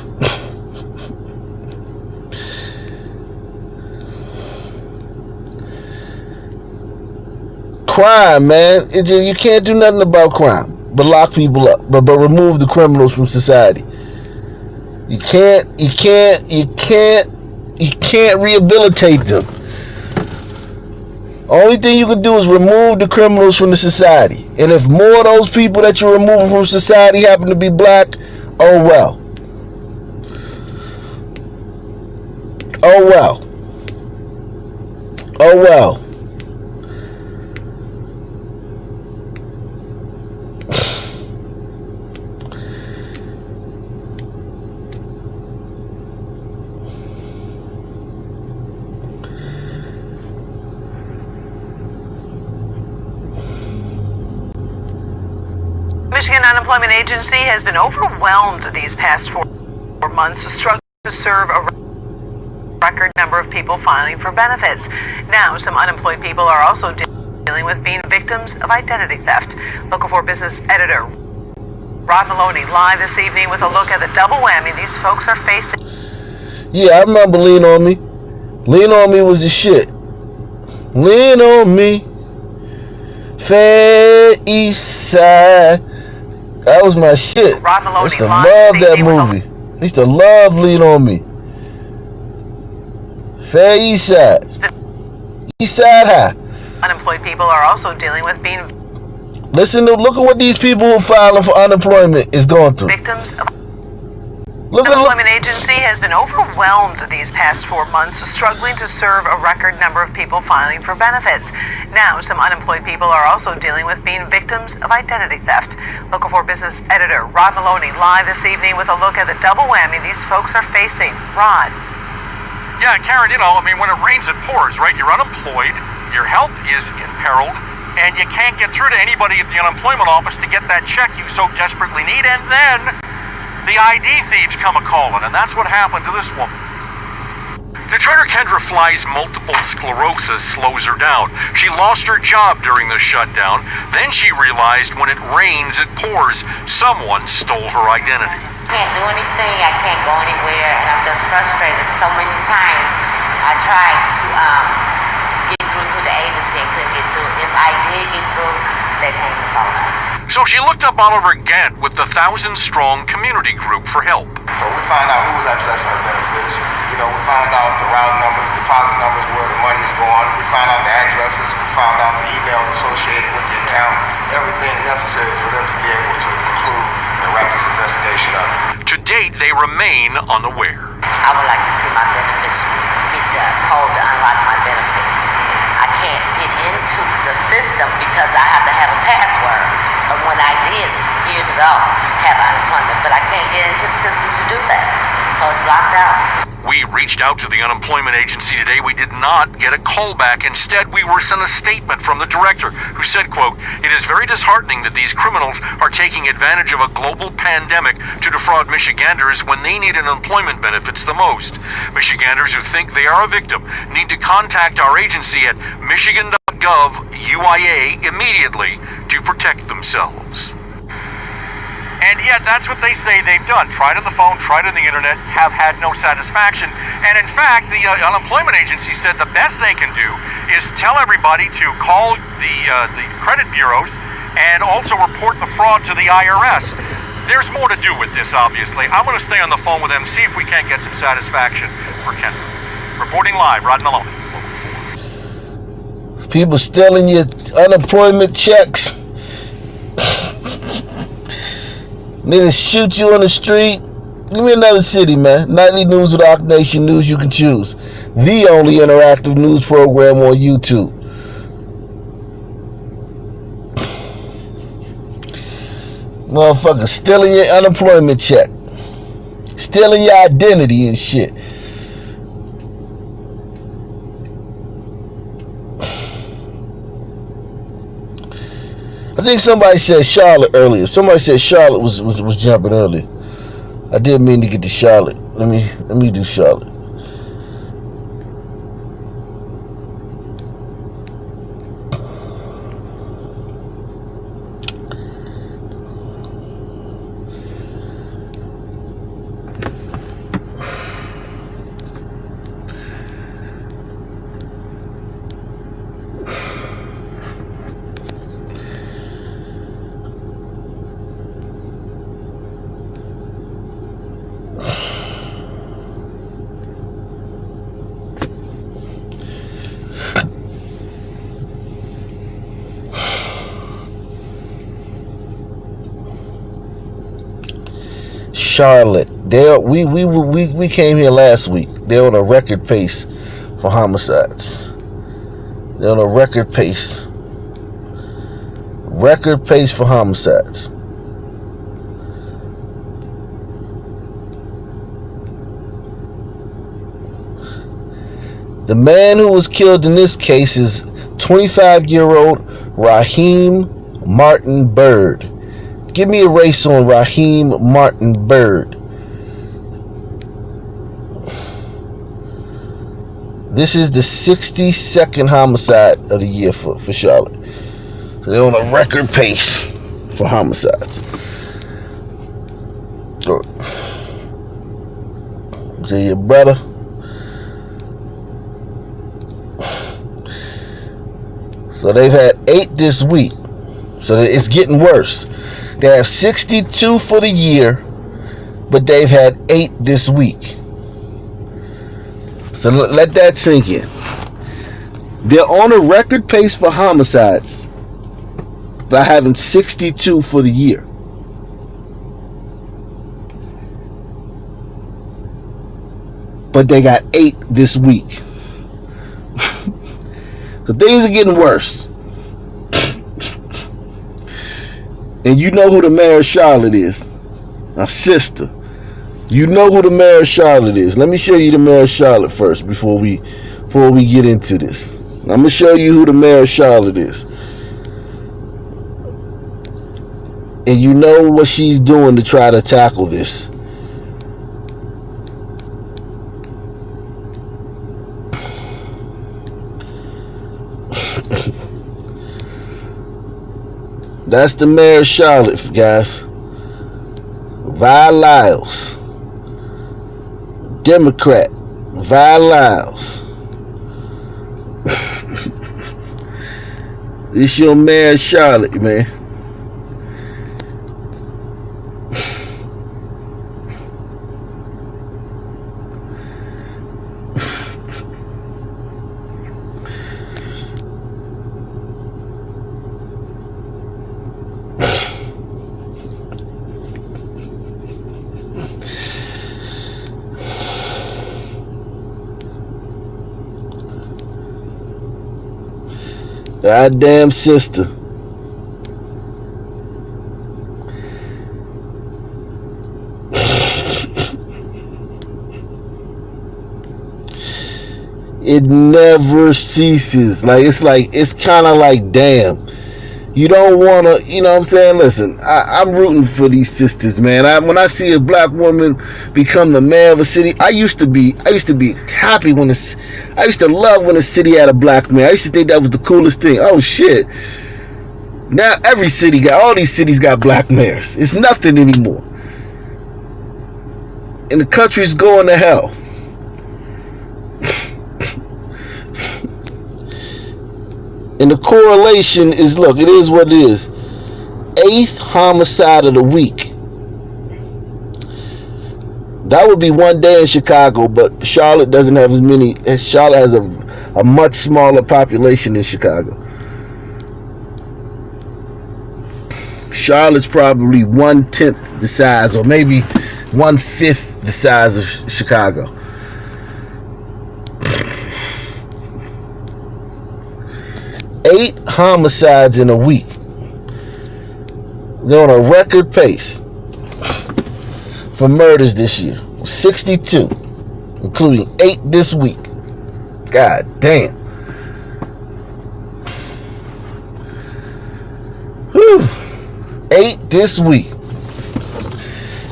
Crime, man. You can't do nothing about crime but lock people up, but remove the criminals from society. You can't rehabilitate them. Only thing you can do is remove the criminals from the society. And if more of those people that you're removing from society happen to be black, oh well. Oh well. Oh well. Michigan Unemployment Agency has been overwhelmed these past 4 months, struggling to serve a record number of people filing for benefits. Now, some unemployed people are also dealing with being victims of identity theft. Local 4 Business editor Rod Maloney live this evening with a look at the double whammy these folks are facing. Yeah, I remember Lean On Me. Lean On Me was the shit. Lean on me. Fair East Side. That was my shit. Rod Maloney I used to live love this that evening movie. I used to love Lean On Me. Fair East Side. East Side High. Unemployed people are also dealing with being look at what these people who are filing for unemployment is going through. victims of Unemployment Agency has been overwhelmed these past 4 months, struggling to serve a record number of people filing for benefits. Now, some unemployed people are also dealing with being victims of identity theft. Local 4 Business editor Rod Maloney live this evening with a look at the double whammy these folks are facing. Rod. Yeah, Karen, when it rains, it pours, right? You're unemployed, your health is imperiled, and you can't get through to anybody at the unemployment office to get that check you so desperately need, and then the ID thieves come a-calling, and that's what happened to this woman. Detroiter Kendra Fly's multiple sclerosis slows her down. She lost her job during the shutdown. Then she realized when it rains, it pours. Someone stole her identity. Can't do anything, I can't go anywhere, and I'm just frustrated. So many times I tried to get through to the agency and couldn't get through. If I did get through, they hang the phone up. So she looked up Oliver Gant with the 1,000-strong community group for help. So we found out who was accessing her benefits. You know, we found out the routing numbers, deposit numbers, where the money is going. We found out the addresses. We found out the emails associated with the account. Everything necessary for them to be able to conclude and wrap this investigation up. To date, they remain unaware. I would like to see my benefits, get the code to unlock my benefits. I can't get into the system because I have to have a password from when I did years ago have unemployment, but I can't get into the system to do that. So it's locked out. We reached out to the unemployment agency today. We did not get a call back. Instead, we were sent a statement from the director who said, quote, "It is very disheartening that these criminals are taking advantage of a global pandemic to defraud Michiganders when they need unemployment benefits the most. Michiganders who think they are a victim need to contact our agency at michigan.gov/UIA immediately to protect themselves." And yet, that's what they say they've done. Tried on the phone, tried on the internet, have had no satisfaction. And in fact, the unemployment agency said the best they can do is tell everybody to call the credit bureaus and also report the fraud to the IRS. There's more to do with this, obviously. I'm going to stay on the phone with them, see if we can't get some satisfaction for Kendra. Reporting live, Rod Maloney, Local 4. People stealing your unemployment checks. Niggas shoot you on the street. Give me another city, man. Nightly news with Arc Nation News you can choose. The only interactive news program on YouTube. Motherfucker stealing your unemployment check. Stealing your identity and shit. I think somebody said Charlotte earlier. Somebody said Charlotte was jumping earlier. I didn't mean to get to Charlotte. Let me do Charlotte. Charlotte. We came here last week. They're on a record pace for homicides. They're on a record pace. Record pace for homicides. The man who was killed in this case is 25-year-old Raheem Martin Bird. Give me a race on Raheem Martin Bird. This is the 62nd homicide of the year for Charlotte. So they're on a record pace for homicides. So your brother. So they've had 8 this week. So it's getting worse. They have 62 for the year, but they've had 8 this week. So let that sink in. They're on a record pace for homicides by having 62 for the year. But they got 8 this week. So things are getting worse. And you know who the mayor of Charlotte is. My sister. You know who the mayor of Charlotte is. Let me show you the mayor of Charlotte first before we get into this. I'm going to show you who the mayor of Charlotte is. And you know what she's doing to try to tackle this. That's the mayor of Charlotte, guys. Vi Lyles. Democrat. Vi Lyles. This your mayor of Charlotte, man. Goddamn sister. It never ceases. It's kind of like, damn. You don't want to, you know what I'm saying? Listen, I'm rooting for these sisters, man. When I see a black woman become the mayor of a city, I used to be happy I used to love when a city had a black mayor. I used to think that was the coolest thing. Oh shit. Now all these cities got black mayors. It's nothing anymore. And the country's going to hell. And the correlation is, look, it is what it is. 8th homicide of the week. That would be one day in Chicago, but Charlotte doesn't have as many. Charlotte has a much smaller population than Chicago. Charlotte's probably 1/10 the size, or maybe 1/5 the size of Chicago. Eight homicides in a week. They're on a record pace for murders this year. 62, including 8 this week. God damn. Whew. 8 this week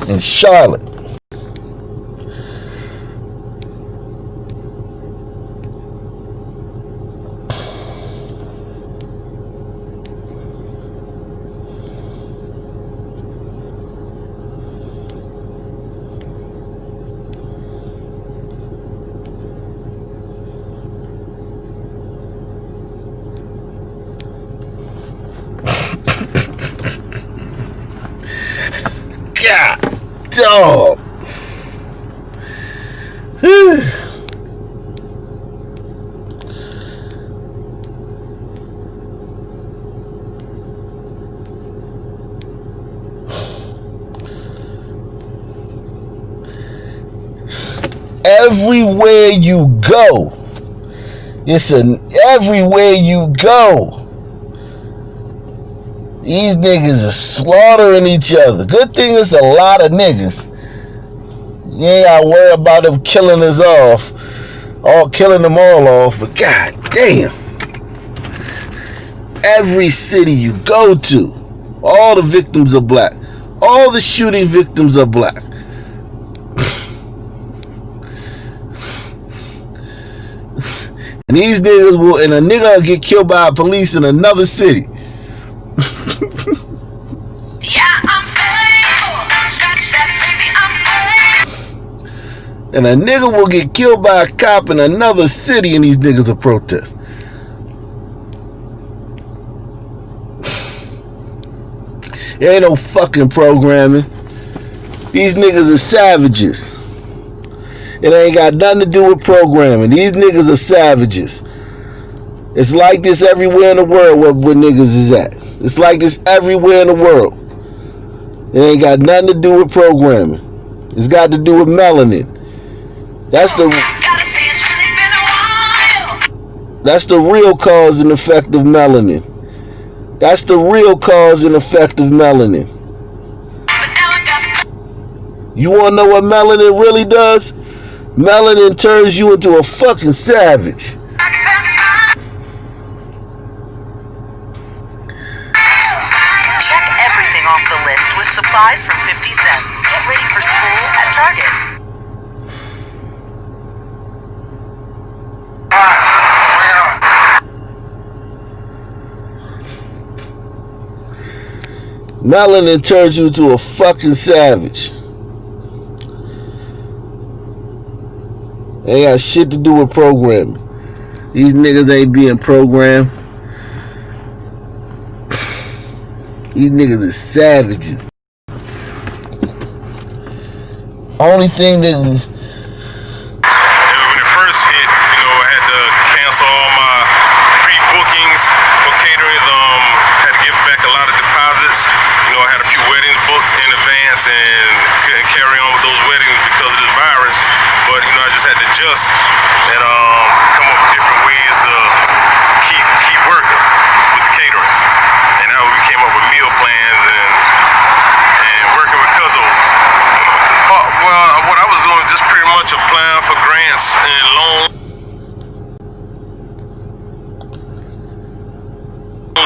in Charlotte. God, dog. Everywhere you go, everywhere you go, these niggas are slaughtering each other. Good thing it's a lot of niggas. You ain't gotta worry about them killing us off, killing them all off, but god damn. Every city you go to, all the victims are black. All the shooting victims are black. And these niggas and a nigga will get killed by police in another city. And a nigga will get killed by a cop in another city and these niggas will protest. There ain't no fucking programming. These niggas are savages. It ain't got nothing to do with programming. These niggas are savages. It's like this everywhere in the world where niggas is at. It's like this everywhere in the world. It ain't got nothing to do with programming. It's got to do with melanin. That's the real cause and effect of melanin. That's the real cause and effect of melanin. You want to know what melanin really does? Melanin turns you into a fucking savage. Supplies from 50 cents. Get ready for school at Target. Melanin turns you to a fucking savage. Ain't got shit to do with programming. These niggas ain't being programmed. These niggas are savages. Only thing that is... When it first hit, I had to cancel all my pre-bookings for catering. Had to give back a lot of deposits. I had a few weddings booked in advance and couldn't carry on with those weddings because of this virus. But I just had to adjust and come up with different ways to keep working with the catering. And now we came up with meal plans and working with Cuzzos. Well, what I was doing, just pretty much applying for grants and loans.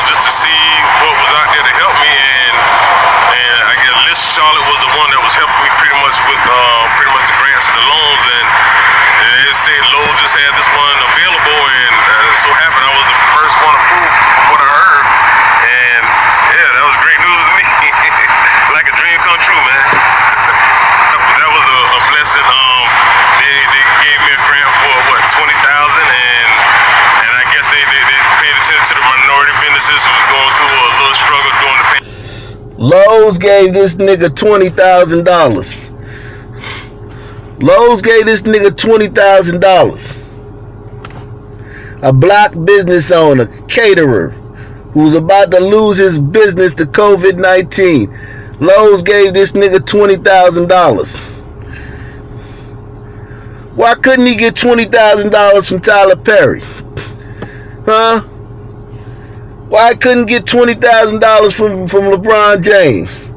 Just to see what was out there to help me, and I guess Charlotte was the one that was helping me pretty much with the grants and the loans, and it said Lowe's just had this one available, and so happened I was the first one approved from what I heard, and yeah, that was great news to me. Like a dream come true, man. That was a blessing. They gave me a grant for $20,000, and I guess they paid attention to the minority businesses who was going through a little struggle during the pandemic. Lowe's gave this nigga $20,000. Lowe's gave this nigga $20,000. A black business owner, caterer, who's about to lose his business to COVID-19. Lowe's gave this nigga $20,000. Why couldn't he get $20,000 from Tyler Perry? Huh? Why couldn't get $20,000 from LeBron James?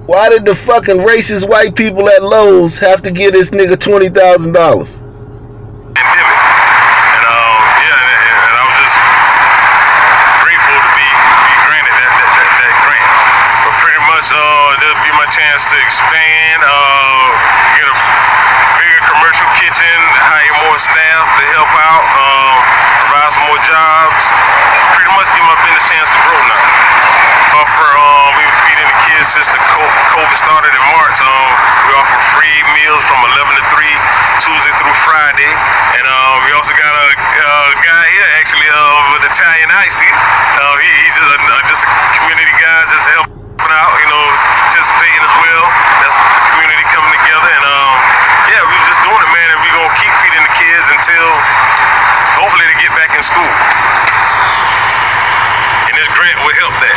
Why did the fucking racist white people at Lowe's have to give this nigga $20,000? There'll be my chance to expand, get a bigger commercial kitchen, hire more staff to help out, provide some more jobs. Pretty much give my business a chance to grow now. We were feeding the kids since the COVID started in March. We offer free meals from 11 to 3, Tuesday through Friday. And we also got a guy here actually with Italian Icy. He's just a community guy, just help out, participating as well. That's the community coming together, and yeah, we're just doing it, man, and we're gonna keep feeding the kids until hopefully they get back in school. And this grant will help that.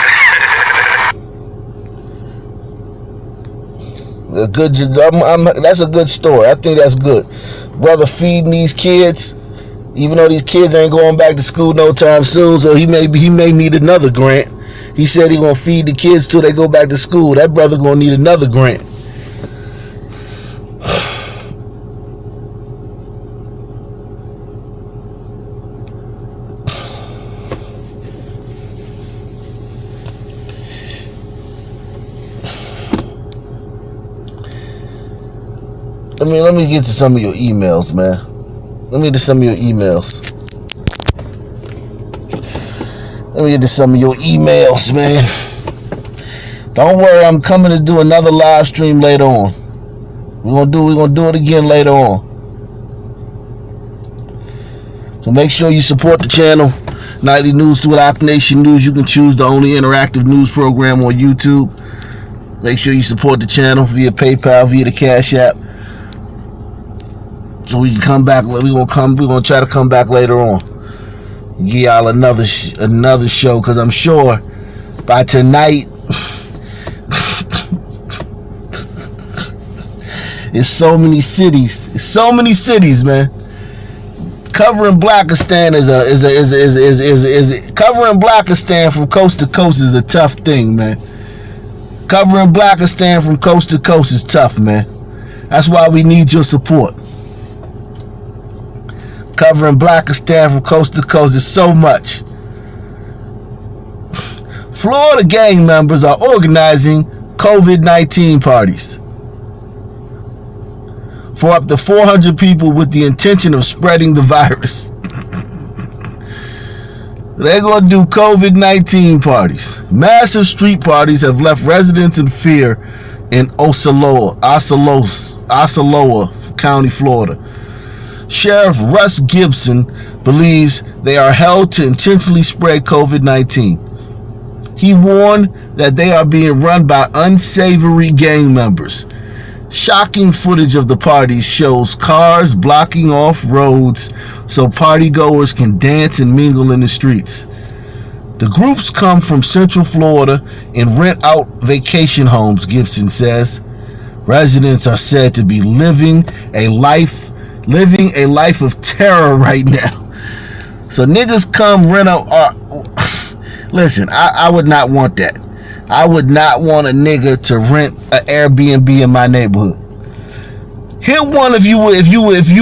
That's a good story. I think that's good. Brother feeding these kids, even though these kids ain't going back to school no time soon, so he may need another grant. He said he gonna feed the kids till they go back to school. That brother gonna need another grant. Let me get to some of your emails, man. Let me get to some of your emails. Let me get to some of your emails, man. Don't worry, I'm coming to do another live stream later on. We're gonna do it again later on. So make sure you support the channel. Nightly News through Rock Nation News. You can choose the only interactive news program on YouTube. Make sure you support the channel via PayPal, via the Cash App. So we can come back. We're gonna try to come back later on. Give y'all another show, because I'm sure by tonight it's so many cities, man. Covering Blackistan covering Blackistan from coast to coast is a tough thing, man. Covering Blackistan from coast to coast is tough, man. That's why we need your support. Covering Blackistan from coast to coast is so much. Florida gang members are organizing COVID-19 parties for up to 400 people with the intention of spreading the virus. They're going to do COVID-19 parties. Massive street parties have left residents in fear in Osceola County, Florida. Sheriff Russ Gibson believes they are held to intentionally spread COVID-19. He warned that they are being run by unsavory gang members. Shocking footage of the parties shows cars blocking off roads so partygoers can dance and mingle in the streets. The groups come from Central Florida and rent out vacation homes, Gibson says. Residents are said to be living a life of terror right now. So niggas come rent out. Listen, I would not want that. I would not want a nigga to rent an Airbnb in my neighborhood. Hit one if you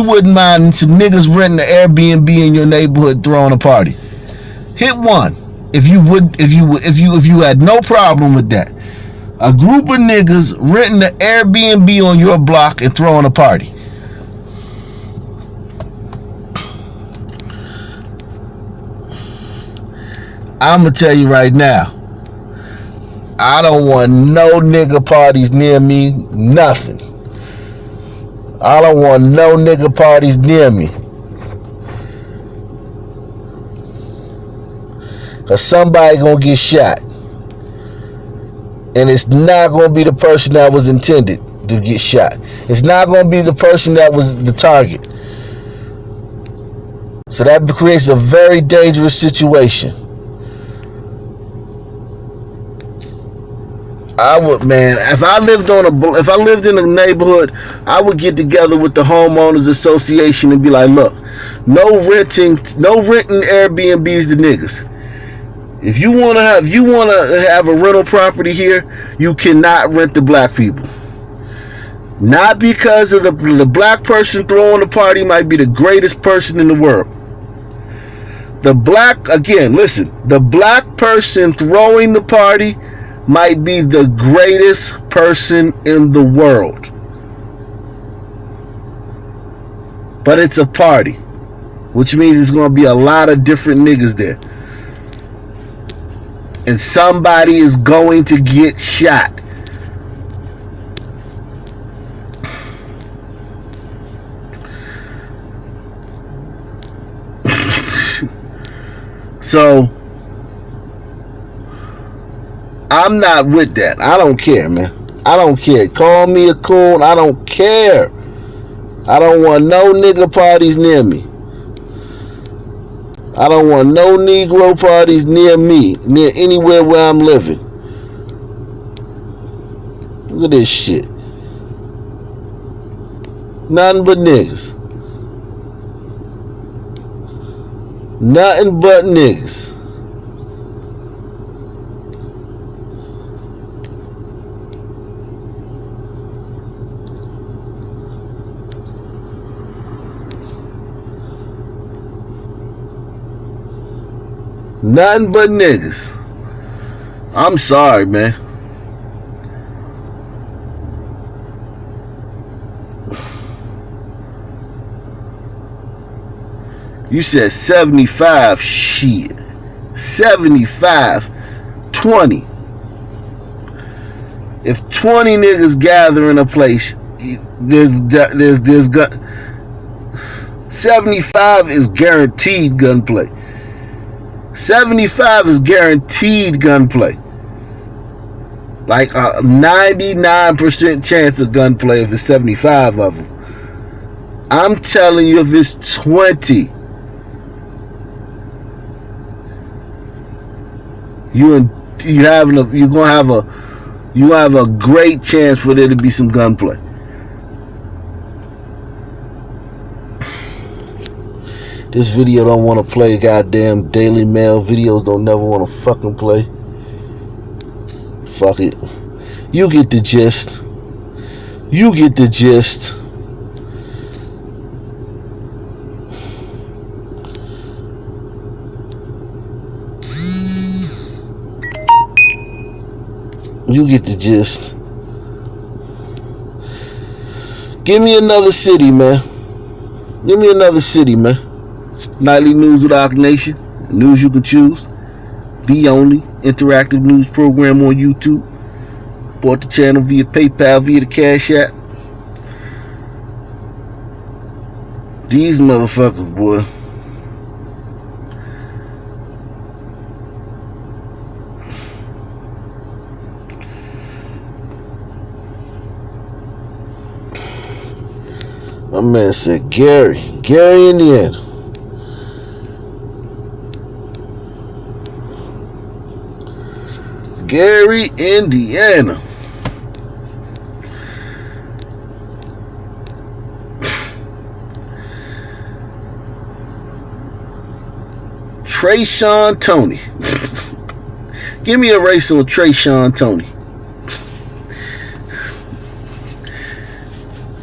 wouldn't mind some niggas renting an Airbnb in your neighborhood throwing a party. Hit one if you had no problem with that. A group of niggas renting an Airbnb on your block and throwing a party. I'm going to tell you right now, I don't want no nigga parties near me, nothing. I don't want no nigga parties near me. Because somebody going to get shot. And it's not going to be the person that was intended to get shot. It's not going to be the person that was the target. So that creates a very dangerous situation. I would, man, if I lived in a neighborhood, I would get together with the homeowners association and be like, look, no renting Airbnbs to niggas. If you want to have a rental property here, you cannot rent to black people. Not because of the black person throwing the party might be the greatest person in the world. The black person throwing the party might be the greatest person in the world. But it's a party, which means there's going to be a lot of different niggas there. And somebody is going to get shot. So I'm not with that. I don't care, man. I don't care. Call me a coon. I don't care. I don't want no nigga parties near me. I don't want no Negro parties near me, near anywhere where I'm living. Look at this shit. Nothing but niggas. Nothing but niggas. Nothing but niggas. I'm sorry, man. You said 75. Shit. 75. 20. If 20 niggas gather in a place, there's gun. 75 is guaranteed gunplay. 75 is guaranteed gunplay. Like a 99% chance of gunplay if it's 75 of them. I'm telling you, if it's 20, you're gonna have a great chance for there to be some gunplay. This video don't want to play. Goddamn Daily Mail videos don't never want to fucking play. Fuck it. You get the gist. You get the gist. You get the gist. Give me another city, man. Give me another city, man. Nightly news with our nation. News you can choose. The only interactive news program on YouTube. Bought the channel via PayPal, via the Cash App. These motherfuckers, boy. My man said Gary, Indiana. Gary, Indiana. Trayshawn Tony. Give me a race on Trayshawn Tony.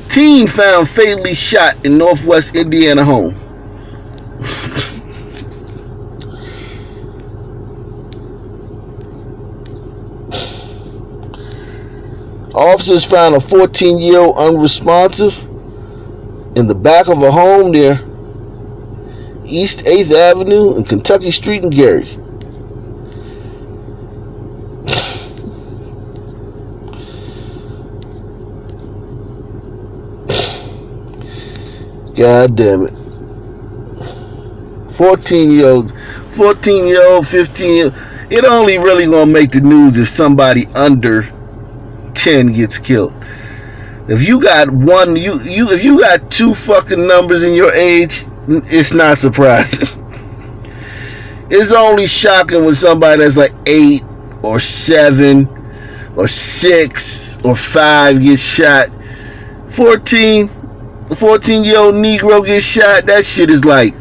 Teen found fatally shot in Northwest Indiana home. Officers found a 14-year-old unresponsive in the back of a home near East 8th Avenue and Kentucky Street in Gary. God damn it. 14-year-old, 15-year-old. It only really gonna make the news if somebody under 10 gets killed. If you got one, if you got two fucking numbers in your age, it's not surprising. It's only shocking when somebody that's like 8 or 7 or 6 or 5 gets shot. 14-year-old Negro gets shot. That shit is like,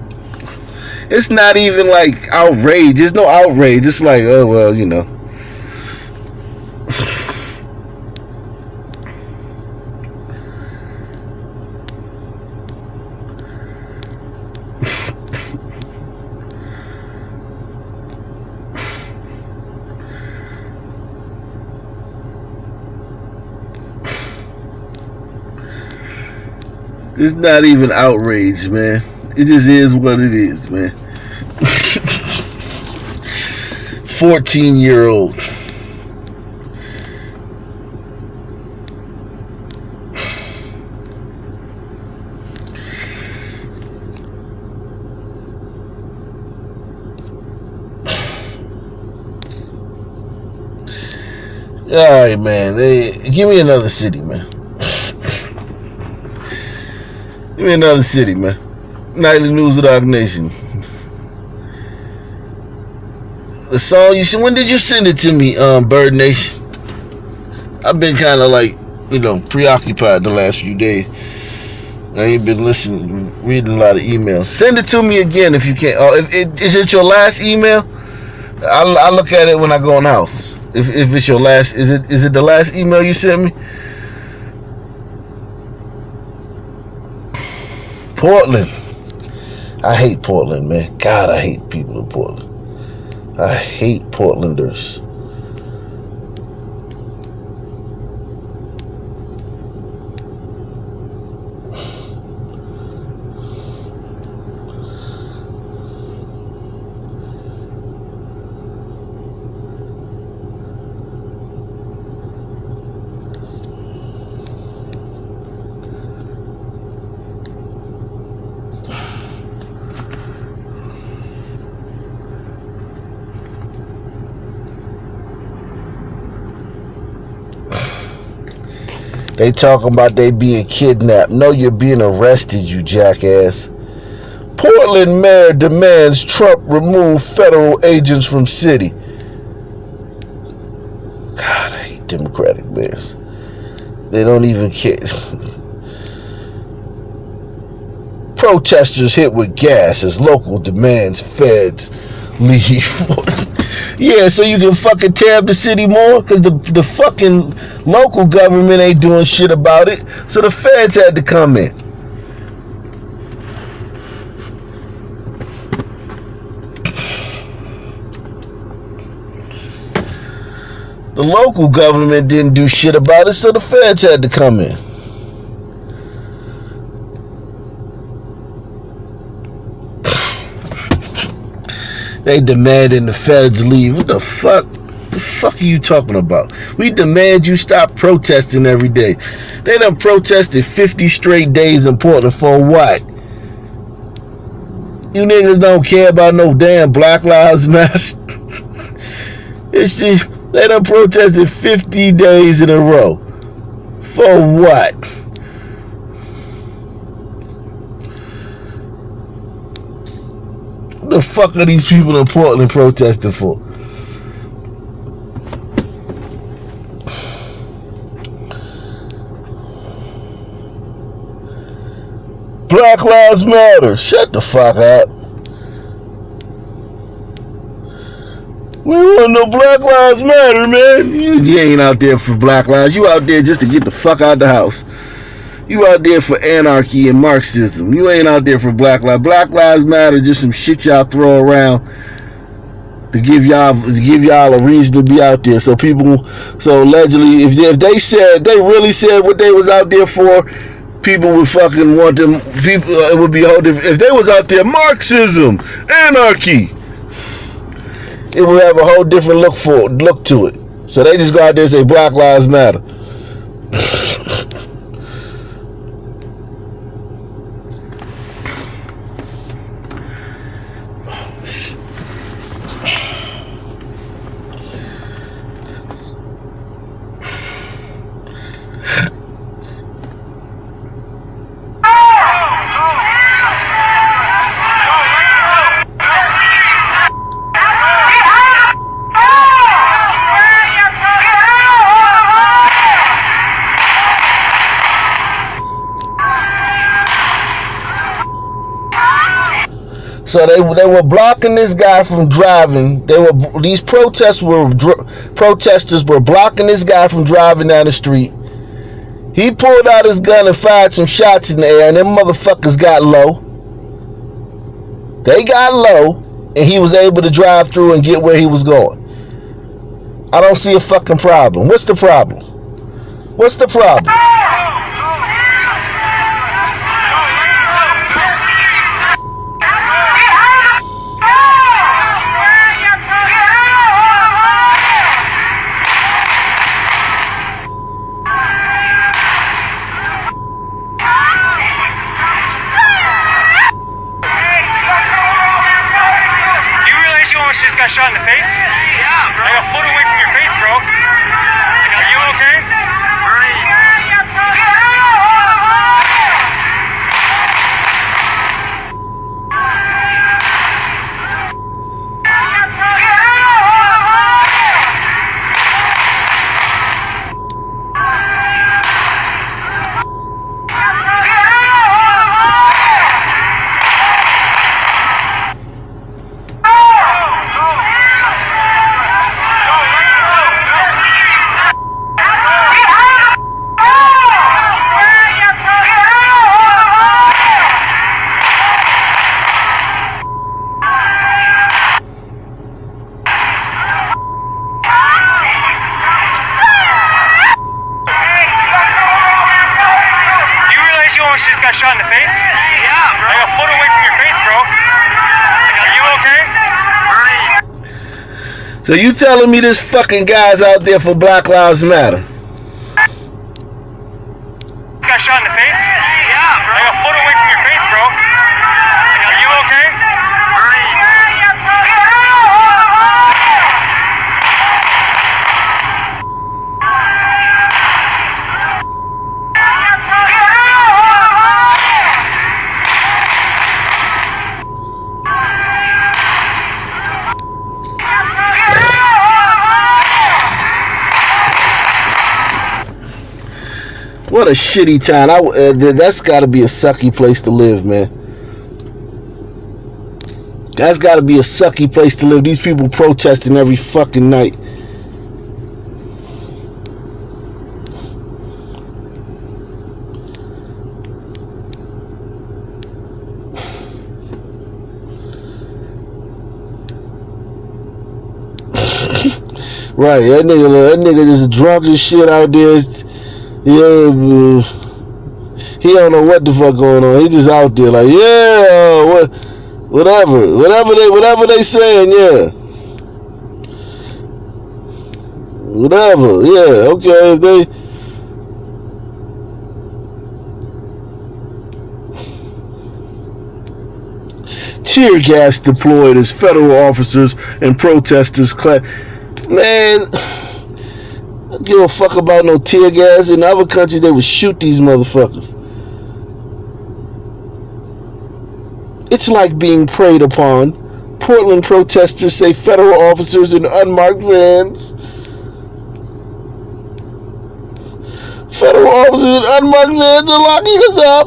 it's not even like outrage. There's no outrage. It's like, oh well, you know. It's not even outrage, man. It just is what it is, man. 14-year-old. Alright, man. Give me another city, man. Give me another city, man. Nightly news of our nation. The song you sent, when did you send it to me, Bird Nation? I've been kind of like, preoccupied the last few days. I ain't been reading a lot of emails. Send it to me again if you can. Is it your last email? I'll look at it when I go in the house. If it's your last, is it the last email you sent me? Portland. I hate Portland, man. God, I hate people in Portland. I hate Portlanders. They talking about they being kidnapped. No, you're being arrested, you jackass. Portland mayor demands Trump remove federal agents from city. God, I hate Democratic mayors. They don't even care. Protesters hit with gas as local demands feds leave. Yeah, so you can fucking tear up the city more? Because the fucking local government ain't doing shit about it. So the feds had to come in. The local government didn't do shit about it, so the feds had to come in. They demanding the feds leave. What the fuck? The fuck are you talking about? We demand you stop protesting every day. They done protested 50 straight days in Portland for what? You niggas don't care about no damn Black Lives Matter. It's just, they done protested 50 days in a row. For what? What the fuck are these people in Portland protesting for? Black Lives Matter. Shut the fuck up. We want no Black Lives Matter, man. You ain't out there for Black Lives. You out there just to get the fuck out the house. You out there for anarchy and Marxism. You ain't out there for Black Lives. Black Lives Matter just some shit y'all throw around to give y'all a reason to be out there. So allegedly, if they really said what they was out there for, people would fucking want them. People, it would be a whole different. If they was out there Marxism, anarchy, it would have a whole different look to it. So they just go out there and say Black Lives Matter. So they were blocking this guy from driving. These protesters were blocking this guy from driving down the street. He pulled out his gun and fired some shots in the air, and them motherfuckers got low. They got low, and he was able to drive through and get where he was going. I don't see a fucking problem. What's the problem? What's the problem? Just got shot in the face? Yeah, bro. Like a foot away from your face, bro. Like, are you okay? She just got shot in the face? Yeah, bro. Like a foot away from your face, bro. Like, are you okay? So you telling me this fucking guy's out there for Black Lives Matter? Got shot in the face? Yeah, bro. Like a foot away from your face, bro. Like, are you okay? What a shitty town. That's got to be a sucky place to live, man. That's got to be a sucky place to live. These people protesting every fucking night. Right, that nigga just drunk as shit out there. Yeah, he don't know what the fuck going on. He just out there like, yeah, whatever they saying, yeah. Whatever, yeah, okay, if they tear gas deployed as federal officers and protesters man, I don't give a fuck about no tear gas. In other countries they would shoot these motherfuckers. It's like being preyed upon. Portland protesters say federal officers in unmarked vans. Federal officers in unmarked vans are locking us up.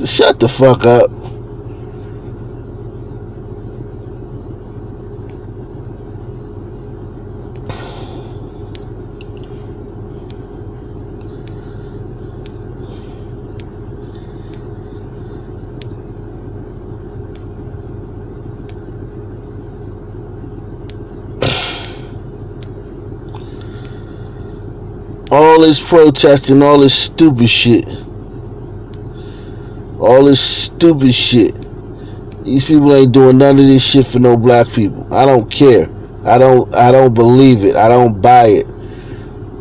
Shut the fuck up. All this protesting, all this stupid shit. All this stupid shit. These people ain't doing none of this shit for no black people. I don't care. I don't believe it. I don't buy it.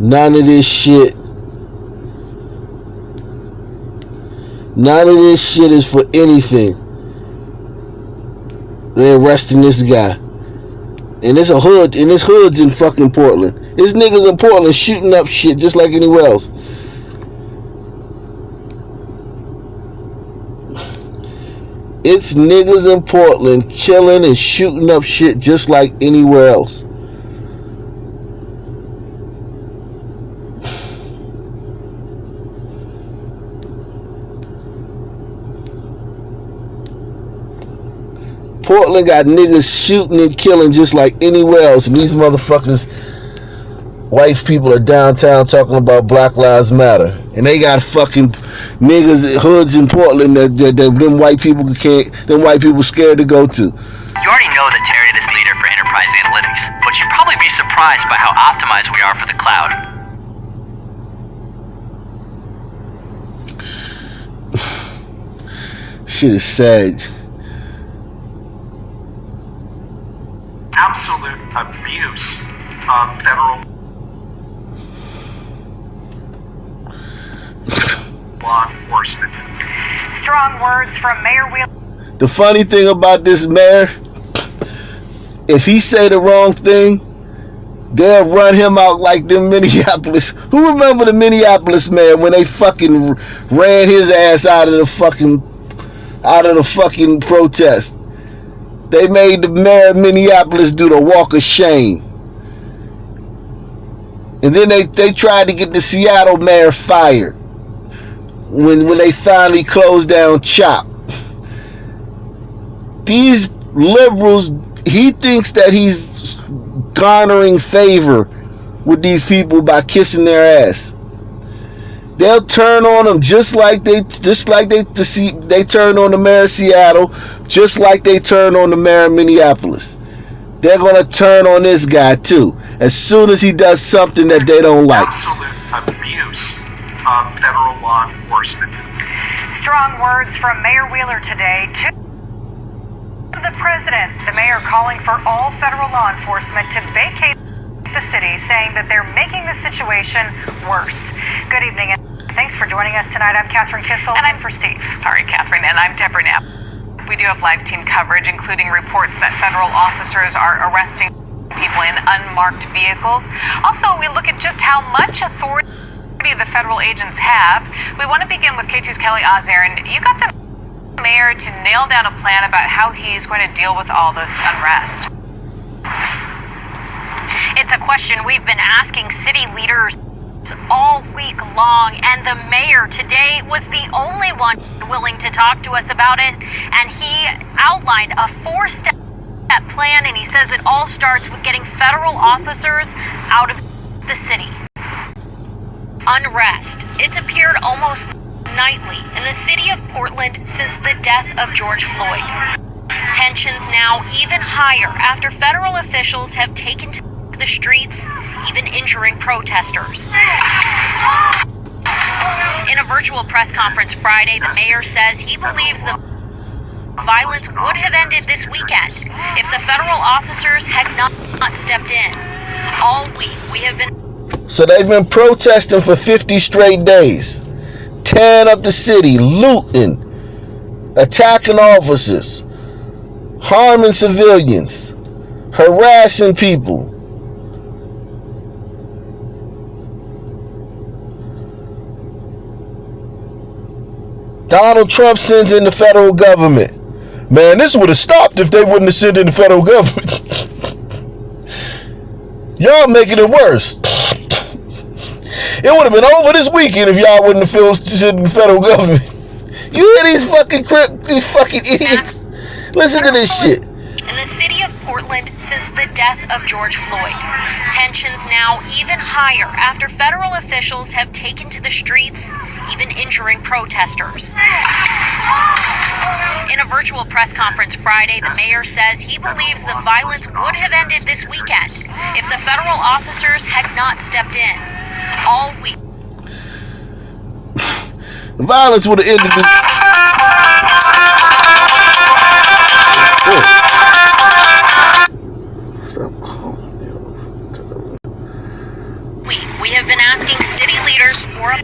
None of this shit. None of this shit is for anything. They're arresting this guy. And it's a hood, and this hood's in fucking Portland. This niggas in Portland shooting up shit just like anywhere else. It's niggas in Portland killing and shooting up shit just like anywhere else. Portland got niggas shooting and killing just like anywhere else. And these motherfuckers, white people are downtown talking about Black Lives Matter. And they got fucking niggas, hoods in Portland that them white people scared to go to. You already know that Terry is leader for enterprise analytics, but you'd probably be surprised by how optimized we are for the cloud. Shit is sad. Absolute abuse of federal law enforcement. Strong words from Mayor Wheeler. The funny thing about this mayor, if he say the wrong thing, they'll run him out like them Minneapolis. Who remember the Minneapolis mayor when they fucking ran his ass out of the fucking protest? They made the mayor of Minneapolis do the walk of shame. And then they tried to get the Seattle mayor fired when they finally closed down CHOP. These liberals, he thinks that he's garnering favor with these people by kissing their ass. They'll turn on them just like they turned on the mayor of Seattle, just like they turned on the mayor of Minneapolis. They're gonna turn on this guy too, as soon as he does something that they don't like. Absolute abuse of federal law enforcement. Strong words from Mayor Wheeler today to the president. The mayor calling for all federal law enforcement to vacate the city, saying that they're making the situation worse. Good evening and thanks for joining us tonight. I'm Catherine Kissel and I'm for Steve. Sorry, Catherine, and I'm Deborah Knapp. We do have live team coverage, including reports that federal officers are arresting people in unmarked vehicles. Also, we look at just how much authority the federal agents have. We want to begin with K2's Kelly Ozaren. You got the mayor to nail down a plan about how he's going to deal with all this unrest. It's a question we've been asking city leaders all week long, and the mayor today was the only one willing to talk to us about it, and he outlined a 4-step plan, and he says it all starts with getting federal officers out of the city. Unrest. It's appeared almost nightly in the city of Portland since the death of George Floyd. Tensions now even higher after federal officials have taken to the streets, even injuring protesters. In a virtual press conference Friday, the mayor says he believes the violence would have ended this weekend if the federal officers had not stepped in. All week, we have been... So they've been protesting for 50 straight days, tearing up the city, looting, attacking officers, harming civilians, harassing people. Donald Trump sends in the federal government. Man, this would have stopped if they wouldn't have sent in the federal government. Y'all making it worse. It would have been over this weekend if y'all wouldn't have sent in the federal government. You hear these fucking idiots? Listen to this shit. In the city of Portland since the death of George Floyd. Tensions now even higher after federal officials have taken to the streets, even injuring protesters. In a virtual press conference Friday, the mayor says he believes the violence would have ended this weekend if the federal officers had not stepped in. All week. The violence would have ended this. We have been asking city leaders for a...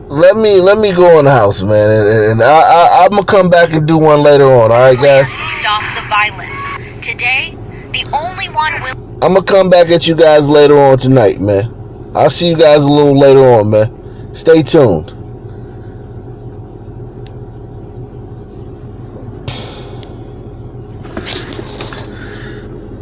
Let me go in the house, man, and I'm gonna come back and do one later on. All right, guys. To stop the violence. Today, the only one will... I'm gonna come back at you guys later on tonight, man. I'll see you guys a little later on, man. Stay tuned.